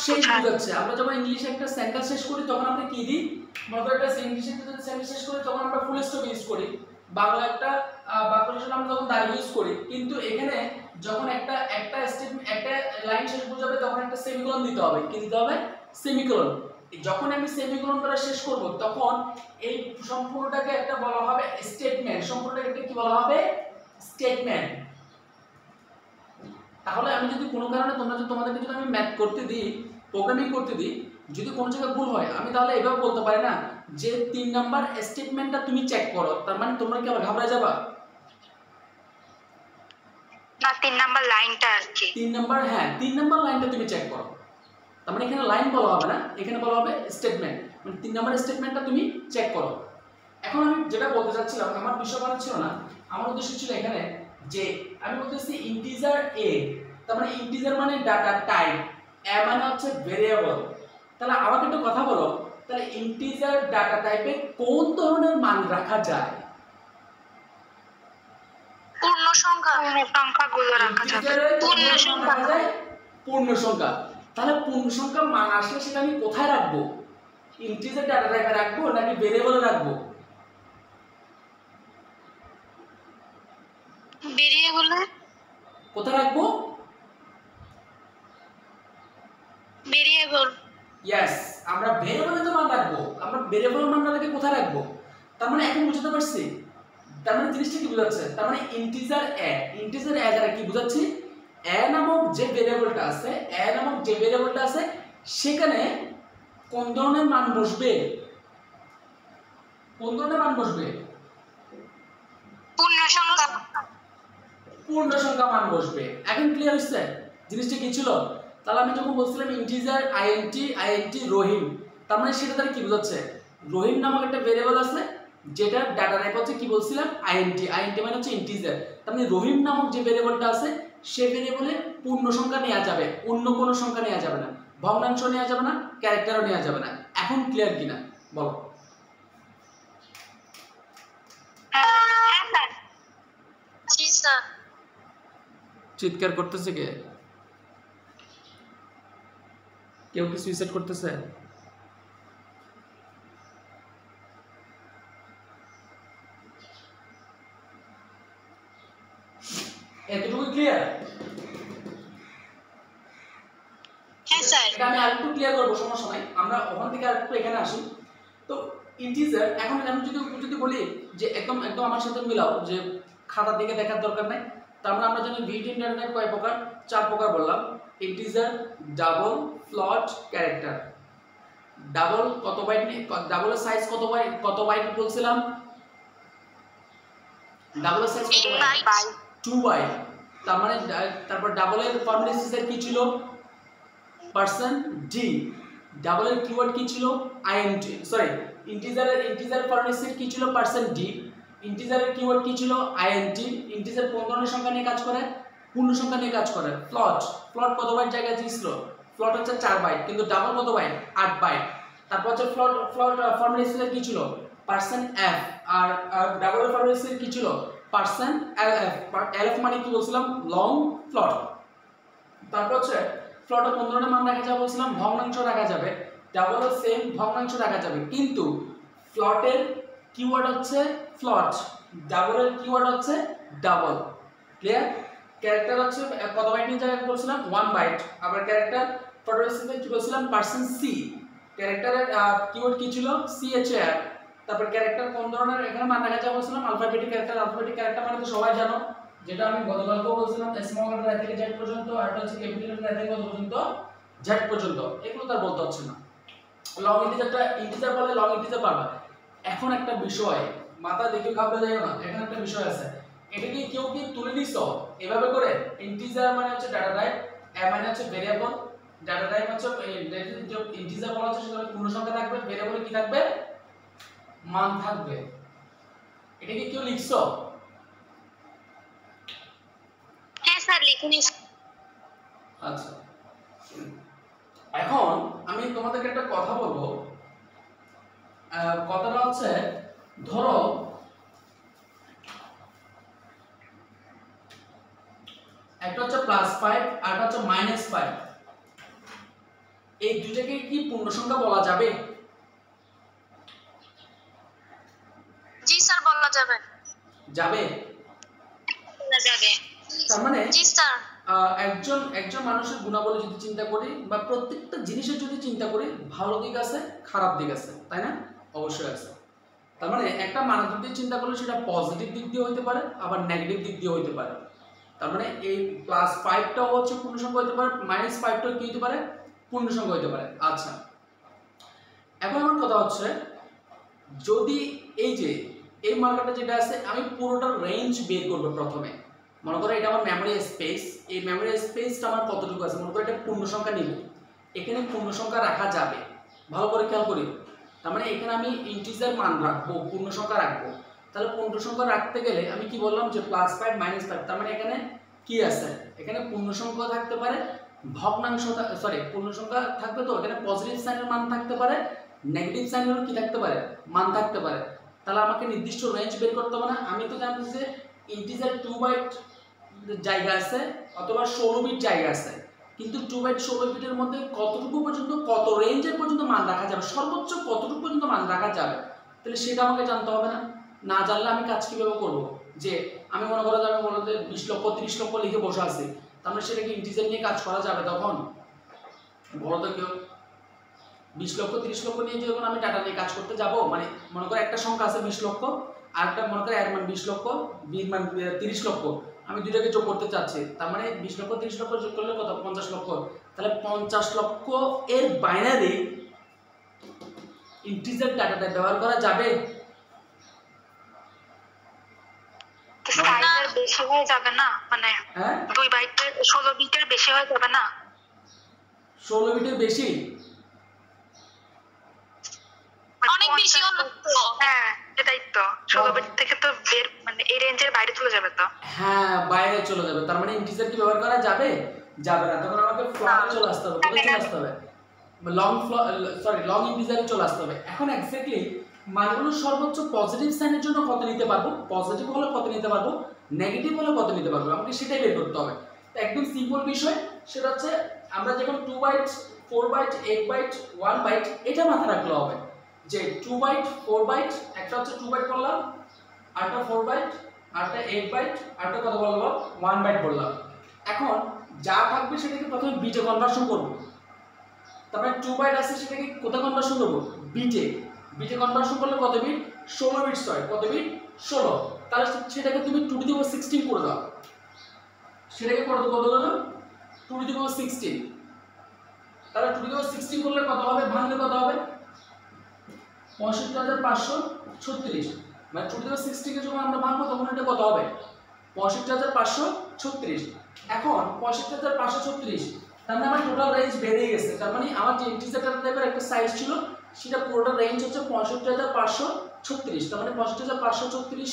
শেষ বুঝাচ্ছে। আমরা যখন ইংলিশে একটা সেন্টেন্স শেষ করি তখন আমরা কি দিই? মনে করো একটা ইংলিশে যদি সেন্টেন্স শেষ করি তখন আমরা ফুল স্টপ ইউজ করি। বাংলা একটা বাক্য শেষ আমরা তখন দাঁড়িয়ে ইউজ করি। কিন্তু এখানে যখন একটা স্টেটমেন্ট একটা লাইন শেষ বোঝাবে তখন একটা সেমিকোলন দিতে হবে। কি দিতে হবে? সেমিকোলন। যখন আমি সেমিকোলন দ্বারা শেষ করব তখন এই সম্পূর্ণটাকে একটা বলা হবে স্টেটমেন্ট। সম্পূর্ণটাকে একটা কি বলা হবে? স্টেটমেন্ট। তাহলে আমি যদি কোনো কারণে তোমাদেরকে যদি আমি ম্যাথ করতে দিই, প্রোগ্রামিং করতে দিই, যদি কোনো জায়গায় ভুল হয় আমি তাহলে এভাবে বলতে পারি না যে 3 নাম্বার স্টেটমেন্টটা তুমি চেক করো। তার মানে তোমরা কি আবার ঘাবড়ে যাবা? না, 3 নাম্বার লাইনটা আর কি। 3 নাম্বার, হ্যাঁ 3 নাম্বার লাইনটা তুমি চেক করো। তার মানে এখানে লাইন বলা হবে না, এখানে বলা হবে স্টেটমেন্ট। মানে 3 নাম্বার স্টেটমেন্টটা তুমি চেক করো। এখন আমি যেটা বলতে চাচ্ছিলাম, আমার বিষয় মানে ছিল না, আমার উদ্দেশ্য ছিল এখানে যে আমি বলতেছি ইন্টিজার এ, তার মানে ইন্টিজার মানে ডাটা টাইপ, এ মানে হচ্ছে ভেরিয়েবল। তাহলে আমাকে একটু কথা বলো, তাহলে ইন্টিজার ডাটা টাইপে কোন ধরনের মান রাখা যায়? পূর্ণ সংখ্যা, সংখ্যাগুলো রাখা যাবে। পূর্ণ সংখ্যা রাখা যায়, পূর্ণ সংখ্যা। তাহলে পূর্ণ সংখ্যা মান আসলে সেটা আমি কোথায় রাখবো? ইন্টিজার ডাটা টাইপে রাখবো নাকি ভেরিয়েবলে রাখবো? ভেরিয়েবলে। কোথায় রাখবো? ভেরিয়েবল। ইয়েস, আমরা ভেরিয়েবলে তো মান রাখবো। আমরা ভেরিয়েবলের মান রেখে কোথায় রাখবো? তার মানে এখন বুঝতে পারছি, তার মানে জিনিসটা কি বোঝাচ্ছে? তার মানে ইন্টিজার এ দ্বারা কি বোঝাচ্ছি? এ নামক যে ভেরিয়েবলটা আছে সেখানে কোন ধরনের মান বসবে? পূর্ণ সংখ্যা। পূর্ণ সংখ্যা মান বসবে। এখন ক্লিয়ার হচ্ছে জিনিসটা কি ছিল? তাহলে আমি যখন বলছিলাম ইন্টিজার আইএনটি রহিম, তার মানে সেটা তাহলে কি বোঝাচ্ছে? রহিম নামক একটা ভেরিয়েবল আছে যেটা ডাটা টাইপ হচ্ছে কি বলছিলাম আইএনটি মানে হচ্ছে ইন্টিজার। তার মানে রহিম নামক যে ভেরিয়েবলটা আছে সে ভেরিয়েবলে পূর্ণ সংখ্যা নেওয়া যাবে, অন্য কোনো সংখ্যা নেওয়া যাবে না, ভগ্নাংশ নেওয়া যাবে না, ক্যারেক্টারও নেওয়া যাবে না। এখন ক্লিয়ার কিনা বলো? হ্যাঁ স্যার। জি স্যার। চিৎকার করতেছে কে? কেউ কি সুইসাইড করতেছে? এতটুকু ক্লিয়ার? হ্যাঁ স্যার। এটা আমি আরেকটু ক্লিয়ার করবো, সমস্যা নাই, আমরা ওখান থেকে আরেকটু এখানে আসি। তো ইন্টিজার এখন আমি যদি বলি যে একদম একদম আমার সাথে মিলাও, যে খাতার দিকে দেখার দরকার নাই। তার মানে আমরা জানি বিল্ট-ইন ডেটা টাইপ কয় প্রকার? 4 প্রকার বললাম। Integer, double, float, character. Double কত বাইট? ডাবলের সাইজ কত বাইট বলছিলাম? ডাবলের সাইজ কত বাইট? 2 বাইট। তার মানে তারপর ডাবলের ফরম্যাট সিস্টেম কি ছিল? %d। ডাবলের কিওয়ার্ড কি ছিল? int, সরি ইন্টিজারের ফরম্যাট সিস্টেম কি ছিল? %d। ইন্টিজারের কিওয়ার্ড কি ছিল? int। ইন্টিজার কোন ধরনের সংখ্যা নিয়ে কাজ করে? পূর্ণ সংখ্যা নিয়ে কাজ করে। ফ্লোট কত বাইট জায়গায় ছিল? ফ্লোট হচ্ছে 4 বাইট, কিন্তু ডাবল কত বাইট? 8 বাইট। তারপর হচ্ছে ফ্লোট ফরম্যাট সিস্টেম কি ছিল? %f। আর ডাবলের ফরম্যাট সিস্টেম কি ছিল? %lf। lf মানে কি বলছিলাম? Long float. তারপর হচ্ছে ফ্লোটে কোন ধরনের মান রাখা যাবে বলছিলাম? ভগ্নাংশ রাখা যাবে। ডাবলও সেম, ভগ্নাংশ রাখা যাবে, কিন্তু ফ্লোটের কিওয়ার্ড হচ্ছে ফ্লোট, ডাবলের কিওয়ার্ড হচ্ছে ডাবল। ক্লিয়ার? ক্যারেক্টার হচ্ছে কত বাইট নিয়ে জায়গা বলছিলাম? 1 বাইট। আবার ক্যারেক্টার ফটোরেসিপে কি বলছিলাম? %c। ক্যারেক্টারের কিওয়ার্ড কি ছিল? char। তারপর ক্যারেক্টার কোন ধরনের এখানে মান রাখা যাবে বলছিলাম? আলফাবেটিক ক্যারেক্টার মানে তো সবাই জানো, যেটা আমি গতকালকেও বলছিলাম, স্মল লেটার থেকে জেড পর্যন্ত, আর হচ্ছে ক্যাপিটাল লেটার থেকে কত পর্যন্ত? জেড পর্যন্ত। এগুলো তার বলতে হচ্ছে না। লং ইন্টিজার বলে লং ইন্টিজার পারবা। এখন একটা বিষয় মাথা দেখে ভাবতে যাই না, এখন একটা বিষয় আছে, এটা কি কেউ কি তুলে নিছো এভাবে করে? ইন্টিজার মানে হচ্ছে ডাটা টাইপ, মানে হচ্ছে ভেরিয়েবল, ডাটা টাইপ হচ্ছে ইন্টিজার বলা হচ্ছে সেটা পূর্ণ সংখ্যা থাকবে, ভেরিয়েবলে কি থাকবে? মান থাকবে। এটা কি কেউ লিখছো? হ্যাঁ স্যার লিখুন। আচ্ছা, এখন আমি তোমাদেরকে একটা কথা বলবো। কথাটা হচ্ছে, ধরো একটা হচ্ছে +5 আর একটা হচ্ছে -5, এই দুইটাকে কি পূর্ণ সংখ্যা বলা যাবে? জি স্যার বলা যাবে। যাবে? বলা যাবে। তার মানে জি স্যার। একজন মানুষের গুণাবলী যদি চিন্তা করি, বা প্রত্যেকটা জিনিসের যদি চিন্তা করি, ভালো দিক আছে, খারাপ দিক আছে, তাই না? অবশ্যই আছে। তার মানে একটা মানের দিক দিয়ে চিন্তা করলে সেটা পজিটিভ দিক দিয়ে হইতে পারে, আবার নেগেটিভ দিক দিয়ে হইতে পারে। তার মানে এই +5টাও হচ্ছে পূর্ণ সংখ্যা হইতে পারে, -5টাও কি হইতে পারে? পূর্ণ সংখ্যা হইতে পারে। আচ্ছা, এখন আমার কথা হচ্ছে, যদি এই মার্কারটা যেটা আছে, আমি পুরোটার রেঞ্জ বের করব প্রথমে। মনে করো এটা আমার মেমোরি স্পেস, এই মেমোরি স্পেসটা আমার কতটুকু আছে? মনে করো এটা পূর্ণ সংখ্যা নিব, এখানে পূর্ণ সংখ্যা রাখা যাবে, ভালো করে খেয়াল করি। তার মানে এখানে আমি ইন্টিজার মান রাখবো, পূর্ণ সংখ্যা রাখবো। তাহলে পূর্ণ সংখ্যা রাখতে গেলে আমি কি বললাম যে +5 -5, তার মানে এখানে কি আছে? এখানে পূর্ণ সংখ্যা থাকতে পারে, ভগ্নাংশ, সরি পূর্ণ সংখ্যা থাকবে, তো এখানে পজিটিভ সাইনের মান থাকতে পারে, নেগেটিভ সাইনেরও কি থাকতে পারে? মান থাকতে পারে। তাহলে আমাকে নির্দিষ্ট রেঞ্জ বের করতে হবে না। আমি তো জানি যে ইন্টিজার 2 বাইট জায়গা আছে অথবা 16 বিট জায়গা আছে, কিন্তু 2 বাইট 16 বিটের মধ্যে কতটুকু পর্যন্ত, কত রেঞ্জের পর্যন্ত মান রাখা যাবে, সর্বোচ্চ কতটুকু পর্যন্ত মান রাখা যাবে, তাহলে সেটা আমাকে জানতে হবে না। না জানলে আমি কাজ কিভাবে করব? যে আমি মনে করো যে আমি বলতে 20 লক্ষ 30 লক্ষ লিখে বসে আছি, তাহলে সেটা কি ইন্টিজার নিয়ে কাজ করা যাবে তখন? বলো তো কেউ। 20 লক্ষ 30 লক্ষ নিয়ে যখন আমি ডাটা নিয়ে কাজ করতে যাব, মানে মনে করো একটা সংখ্যা আছে 20 লক্ষ, আর একটা মনে করো এর মান 20 লক্ষ, বির মান 30 লক্ষ, আমি দুইটাকে যোগ করতে চাচ্ছি, তার মানে 20 লক্ষ 30 লক্ষ যোগ করলে কত? 50 লক্ষ। তাহলে 50 লক্ষ এর বাইনারি ইন্টিজার ডাটাটা ব্যবহার করা যাবে? সাইজের বেশি বেশি হয়ে যাবে না, মানে হ্যাঁ 2 বাইটের 16 বিটের বেশি হয়ে যাবে না? 16 বিটের বেশি? অনেক বেশি হলো তো। হ্যাঁ এটাই তো, 16 বিট থেকে তো মানে এই রেঞ্জের বাইরে চলে যাবে তো। হ্যাঁ বাইরে চলে যাবে, তার মানে ইন্টিজার কি ব্যবহার করা যাবে? যাবে না, তখন আমাকে ফ্লোরে চলে আসতে হবে। কোথায় চলে আসতে হবে? লং ইন্টিজারে চলে আসতে হবে। এখন এক্স্যাক্টলি মানগুলো সর্বোচ্চ পজিটিভ সাইনের জন্য কত নিতে পারবো, পজিটিভ হলে কত নিতে পারবো, নেগেটিভ হলে কত নিতে পারবো, আমাকে সেটাই বের করতে হবে। তো একদম সিম্পল বিষয়, সেটা হচ্ছে আমরা যখন 2 বাইট 4 বাইট 8 বাইট 1 বাইট এটা মাথায় রাখলে হবে যে 2 বাইট 4 বাইট, একটা হচ্ছে 2 বাইট করলাম, আরটা 4 বাইট, আরটা 8 বাইট, আরটা কত বললাম 1 বাইট বললাম। এখন যা থাকবে সেটাকে প্রথমে বিটে কনভার্সন করব। তারপরে 2 বাইট আছে সেটাকে কোথায় কনভার্সন করব, বিটে। বিটে কনভার্সন করলে কত বিট, 16 বিট। কত বিট, 16। তাহলে সেটাকে তুমি 2 টু দি পাওয়ার 16 করে দাও। সেটাকে কত দাও, 2 টু দি পাওয়ার 16। তাহলে 2 টু দি পাওয়ার 16 করলে কত হবে, ভাঙলে কত হবে, 65536। মানে 2 টু দি পাওয়ার 16 কে যখন আমরা ভাঙবো তখন এটা কত হবে, 65536। এখন 65536, তার মানে আমার টোটাল রেঞ্জ বেড়ে গেছে। তার মানে আমার যে ইন্টিজার টাইপের একটা সাইজ ছিল সেটা পুরোটা রেঞ্জ হচ্ছে 65536। তার মানে 65536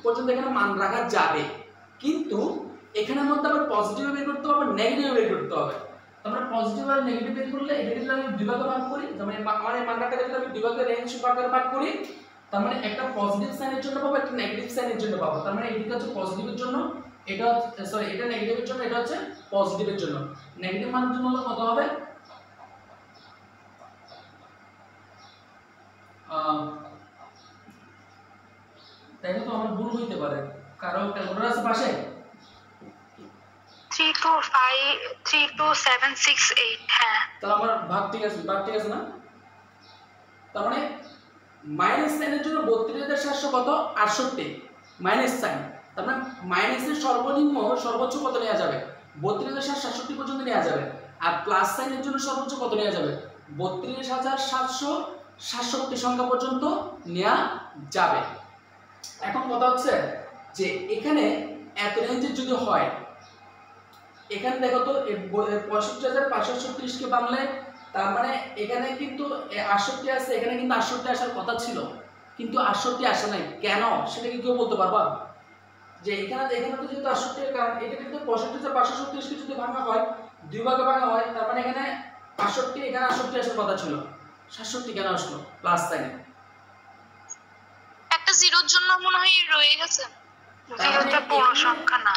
পর্যন্ত এখানে মান রাখা যাবে। কিন্তু এখানের মধ্যে আবার পজিটিভ বের করতে হবে, নেগেটিভ বের করতে হবে। তার মানে পজিটিভ আর নেগেটিভ বের করলে এটাকে যদি আমি দুই ভাগে ভাগ করি, তার মানে আমার এই মানটাকে যদি আমি দুই ভাগে রেঞ্জ ভাগ করি, তার মানে একটা পজিটিভ সাইনের জন্য পাবো, একটা নেগেটিভ সাইনের জন্য পাবো। তার মানে এটা হচ্ছে পজিটিভের জন্য, এটা সরি এটা নেগেটিভের জন্য, এটা হচ্ছে পজিটিভের জন্য। নেগেটিভ মানের জন্য হলো কত হবে, দেখো তো আমার ভুল হইতে পারে, কারো ক্যালকুলেটর আছে পাশে? 32768। হ্যাঁ তাহলে আমার ভাগ ঠিক আছে, ভাগ ঠিক আছে না? তার মানে মাইনাস সাইনের জন্য 32700 কত, 68 মাইনাস সাইন। তার মানে মাইনাসের সর্বনিম্ন সর্বোচ্চ কত নেওয়া যাবে, 32767 পর্যন্ত নেওয়া যাবে। আর প্লাস সাইনের জন্য সর্বোচ্চ কত নেওয়া যাবে, 32767 সংখ্যা পর্যন্ত নেওয়া যাবে। এখন কথা হচ্ছে যে এখানে এত রেঞ্জের যদি হয়, এখানে দেখো তো 65536 কে বাংলে, তার মানে এখানে কিন্তু 68 আছে, এখানে কিন্তু 68 আসার কথা ছিল, কিন্তু 68 আসে নাই কেন, সেটা কি কেউ বলতে পারবা? যে এখানে তো যেহেতু 68 এর কারণ, এটা কিন্তু 65536 কে যদি ভাঙা হয়, দুই ভাগে ভাঙা হয়, তার মানে এখানে 68, এখানে 68 আসার কথা ছিল, 67 কেন আসলো প্লাস সাইনে? একটা জিরোর জন্য মনে হয় রয়ে গেছে। জিরোটা পূর্ণ সংখ্যা না,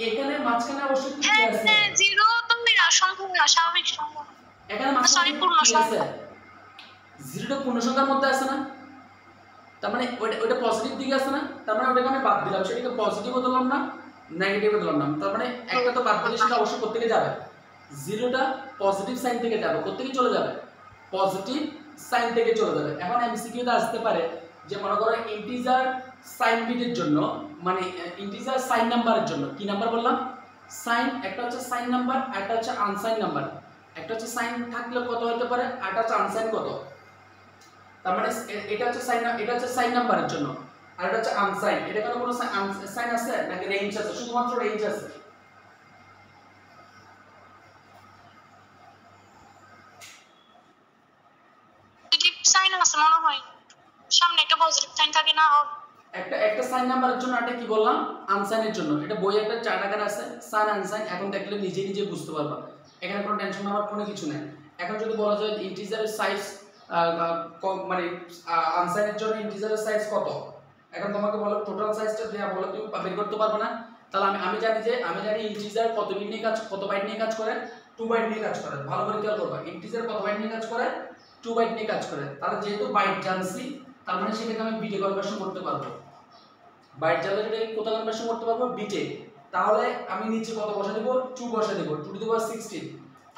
এখানে মাঝখানে অবশ্যই কি হ্যাঁ আছে, হ্যাঁ জিরো তো অসম্ভব না, স্বাভাবিক সংখ্যা। এখানে সরি মাঝখানে পূর্ণ কি আছে, সংখ্যা। জিরোটা পূর্ণ সংখ্যার মধ্যে আছে না, তার মানে ওটা পজিটিভ দিকে আছে না, তার মানে ওটাকে আমি বাদ দিলাম, সেটাকে পজিটিভও দিলাম না, নেগেটিভও দিলাম না। তার মানে একটা তো বাদ দিলে সেটা অবশ্যই কোত্থেকে যাবে, জিরোটা পজিটিভ সাইন থেকে যাবে, কোত্থেকে চলে যাবে, পজিটিভ সাইন থেকে চলে যাবে। এখন এমসিকিউতে আসতে পারে যে মনে করো ইন্টিজার সাইন বিটের জন্য, মানে ইন্টিজার সাইন নাম্বারের জন্য, কি নাম্বার বললাম, সাইন, একটা হচ্ছে সাইন নাম্বার, একটা হচ্ছে আনসাইন নাম্বার। একটা হচ্ছে সাইন থাকলে কত হতে পারে, আর একটা হচ্ছে আনসাইন কত। তার মানে এটা হচ্ছে সাইন, এটা হচ্ছে সাইন নাম্বারের জন্য, আর এটা হচ্ছে আনসাইন। এটা কোনো সাইন আছে নাকি রেঞ্জ আছে, শুধুমাত্র রেঞ্জ আছে। পজিটিভ সাইন আছে মনে হয়, সামনে একটা পজিটিভ সাইন থাকে না, একটা সাইন নাম্বারের জন্য, এটা কি বললাম, আনসাইনের জন্য। এটা বইয়ে একটা চার্ট আকার আছে, সাইন আনসাইন, এখন দেখলে নিজে বুঝতে পারবা, এখানে কোনো টেনশন নেওয়ার কোনো কিছু নেই। এখন যদি বলা যায় ইন্টিজারের সাইজ, মানে আনসাইনের জন্য ইন্টিজারের সাইজ কত, এখন তোমাকে বলো টোটাল সাইজটা দেয়া বলো, তুমি বের করতে পারবে না। তাহলে আমি জানি ইন্টিজার কত বিট নিয়ে কত বাইট নিয়ে কাজ করে, 2 বাইট নিয়ে কাজ করে। ভালো করে খেয়াল করবা, ইন্টিজার কত বাইট নিয়ে কাজ করে, 2 বাইট নিয়ে কাজ করে। তাহলে যেহেতু বাইট জানছি, তার মানে সেটাকে আমি বিটে কনভার্সন করতে পারবো। বাইট জানলে সেটাকে কোথায় কনভার্সন করতে পারবো, বিটে। তাহলে আমি নিচে কত বসা দেব, 2 বসা দেব, 2 টু দি পাওয়ার 16।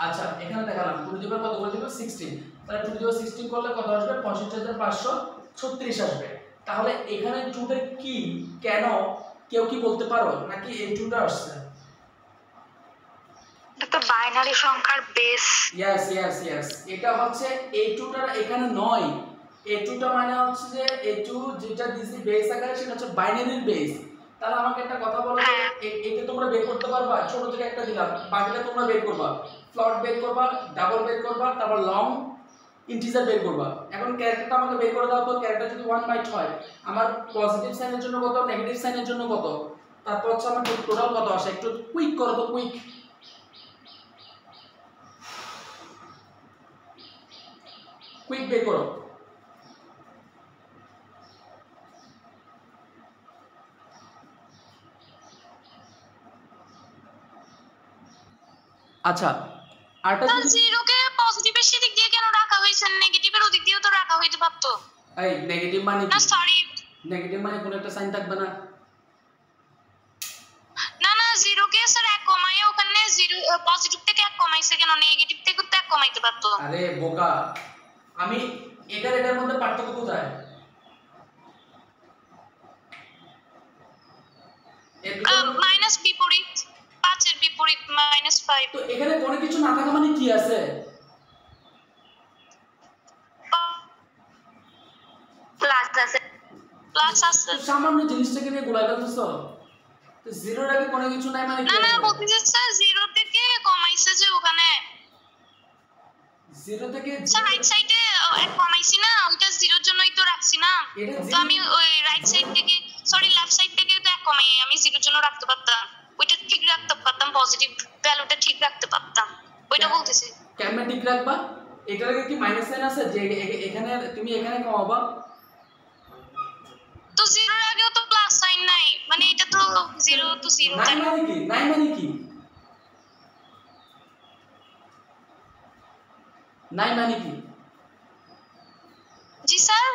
আচ্ছা এখানে দেখালাম 2 টু দি পাওয়ার কত করে দেব, 16। তাহলে 2 টু দি পাওয়ার 16 করলে কত আসবে, 65536 আসবে। তাহলে এখানে 2টা কি, কেন, কেউ কি বলতে পারো, নাকি এই 2টা আসছে? এটা তো বাইনারি সংখ্যার বেস। ইয়েস, এটা হচ্ছে এই 2টা এখানে নয়। এই 2টা মানে হচ্ছে যে এই 2 যেটা দিছি বেস আকারে, সেটা হচ্ছে বাইনারির বেস। তাহলে আমাকে একটা কথা বলো যে এটা তোমরা বের করতে পারবা? ছোট থেকে একটা দিলাম, বাকিটা তোমরা বের করবা। ফ্লট বের করবা, ডাবল বের করবা, তারপর লং ইন্টিজার বের করবা। এখন ক্যারেক্টারটা আমাকে বের করে দাও তো। ক্যারেক্টার যদি 1 বাইট হয়, আমার পজিটিভ সাইনের জন্য কত, নেগেটিভ সাইনের জন্য কত, তারপর হচ্ছে আমার টোটাল কত আসে। একটু কুইক করো তো, কুইক কুইক বের করো। আচ্ছা, আরটা জিরো কে পজিটিভের দিক দিয়ে কেন রাখা হয়েছে? নেগেটিভের ওদিক দিয়েও তো রাখা হইতে পারতো। এই নেগেটিভ মানে না সরি, নেগেটিভ মানে কোনো একটা সাইন থাকবে না? না না, জিরো কে স্যার 1 কমায়, ওখানে জিরো পজিটিভ থেকে 1 কমাইছে কেন? নেগেটিভ থেকে তো 1 কমাইতে পারতো। আরে বোকা, আমি এটার মধ্যে পার্থক্য কোথায়? মাইনাস বিপরীত, 5 এর বিপরীত -5। তো এখানে কোনো কিছু না থাকা মানে কি আছে? প্লাস আছে, প্লাস আছে। সামান্য জিনিসটাকে নিয়ে গোলাই ফেলতেছো। তো জিরোর আগে কোনো কিছু নাই মানে কি? না না, বলতেছি স্যার জিরো থেকে কমাইছে যে ওখানে। জিরো থেকে স্যার রাইট সাইডে 1 কমাইছি না, ওইটা জিরোর জন্যই তো রাখছি না। তো আমি ওই রাইট সাইড থেকে, সরি লেফট সাইড থেকে তো 1 কমাই আমি জিরোর জন্য রাখতে পারতাম। ওইটা ঠিক রাখতে পারতাম, পজিটিভ ভ্যালুটা ঠিক রাখতে পারতাম। ওইটা বলতেছি। কেমনে ঠিক রাখবা? এটার আগে কি মাইনাস সাইন আছে যে এখানে তুমি এখানে কমাবা? তো জিরোর আগেও তো প্লাস সাইন নাই, মানে এটা তো জিরো তো জিরো। নাই মানে কি? নাই মানে কি? নাই মানে কি? জি স্যার,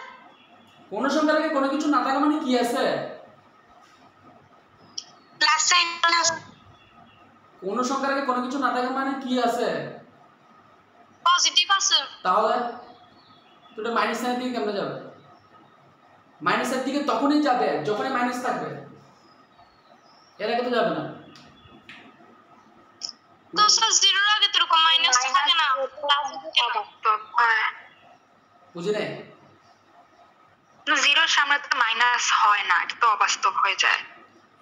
কোন সংখ্যার আগে কোনো কিছু না থাকা মানে কি আছে? Plus sign. কোন সংখ্যার আগে কোনো কিছু না থাকা মানে কি আছে? পজিটিভ আছে। তাহলে তো এটা মাইনাস সাইনের দিকে কেমনে যাবে? মাইনাসের দিকে তখনই যাবে যখনই মাইনাস থাকবে, এর আগে তো যাবে না। তো স্যার জিরোর আগে তো এরকম মাইনাস থাকে না, প্লাস থাকে। বুঝি নাই? জিরোর সামনে তো মাইনাস হয় না, এটা তো অবাস্তব হয়ে যায়।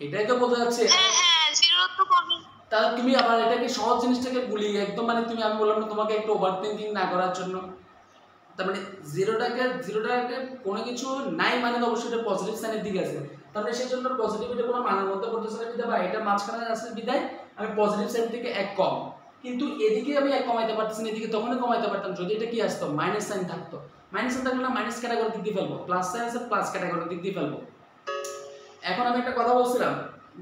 এটাই তো বলতে যাচ্ছে। হ্যাঁ হ্যাঁ, জিরো তো করবে। তাহলে তুমি আবার এটাকে সহজ জিনিসটাকে গুলিয়ে একদম, মানে তুমি, আমি বললাম না তোমাকে একটু ওভার থিঙ্কিং না করার জন্য। তার মানে জিরোটাকে কোনো কিছু নাই মানে তো অবশ্যই এটা পজিটিভ সাইনের দিকে আছে। তাহলে সেই জন্য পজিটিভিটি কোনো মানের মধ্যে পড়তেছে না বিদায়, বা এটা মাঝখানে আছে বিদায় আমি পজিটিভ সাইড থেকে 1 কম। কিন্তু এদিকে আমি 1 কমাইতে পারতেছি না, এদিকে তখনই কমাইতে পারতাম যদি এটা কি আসতো, মাইনাস সাইন থাকতো। মাইনাস সাইন থাকলে মাইনাস ক্যাটাগরি দিক দিয়ে ফেলবো, প্লাস সাইন আছে প্লাস ক্যাটাগরি দিক দিয়ে ফেলবো। এখন আমি একটা কথা বলছিলাম,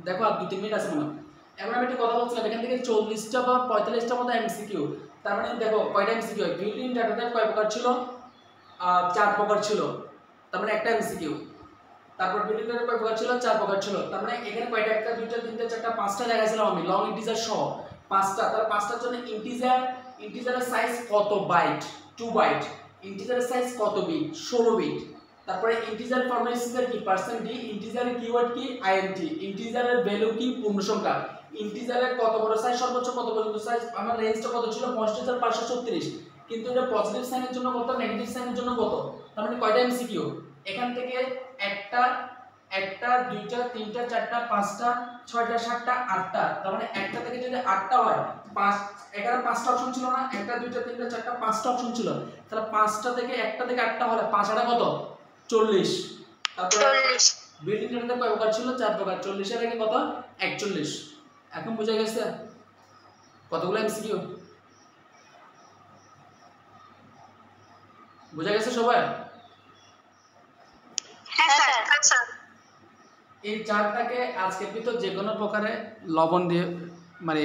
দেখো আর 2-3 মিনিট আছে মনে হয়। এখন আমি একটা কথা বলছিলাম, এখান থেকে 40টা বা 45টা মতো এমসিকিউ। তার মানে দেখো কয়টা এমসিকিউ হয়। বিল্ট ইন ডাটা টাইপ কয় প্রকার ছিল? 4 প্রকার ছিল। তার মানে একটা এমসিকিউ। তারপর বিল্ট ইন ডাটা কয় প্রকার ছিল? 4 প্রকার ছিল। তার মানে এখানে কয়টা, 1টা 2টা 3টা 4টা 5টা দেখাইছিলাম আমি লং ইন্টিজার সহ 5টা। তার 5টার জন্য ইন্টিজারের সাইজ কত বাইট? 2 বাইট। ইন্টিজারের সাইজ কত বিট? 16 বিট। তারপরে ইন্টিজার ফরম্যাট কি? Percent D. ইন্টিজারের কিওয়ার্ড কি? আইএনটি। ইন্টিজারের ভ্যালু কি? পূর্ণ সংখ্যা। ইন্টিজারের কত বড় সাইজ, সর্বোচ্চ কত পর্যন্ত সাইজ? আমার রেঞ্জটা কত ছিল? 65,536। কিন্তু এটা পজিটিভ সাইনের জন্য কত, নেগেটিভ সাইনের জন্য কত? তার মানে কয়টা এমসিকিউ? এখান থেকে 1টা 2টা 3টা 4টা 5টা 6টা 7টা 8টা। তার মানে 1টা থেকে যদি 8টা হয়, 5 এখানে 5টা অপশন ছিল না? 1টা 2টা 3টা 4টা 5টা অপশন ছিল। তাহলে 5টা থেকে 1টা থেকে 8টা হলে 5 8 কত? 40। তারপর বিল্ডিং এর কয় প্রকার ছিল? 4 প্রকার। 40 এর আগে কত? 41। এখন বুঝা গেছে কতগুলো এমসিকিউ? বুঝা গেছে সবাই? হ্যাঁ স্যার। এই চারটাকে আজকের ভিতর যে কোনো প্রকারে লবণ দিয়ে মানে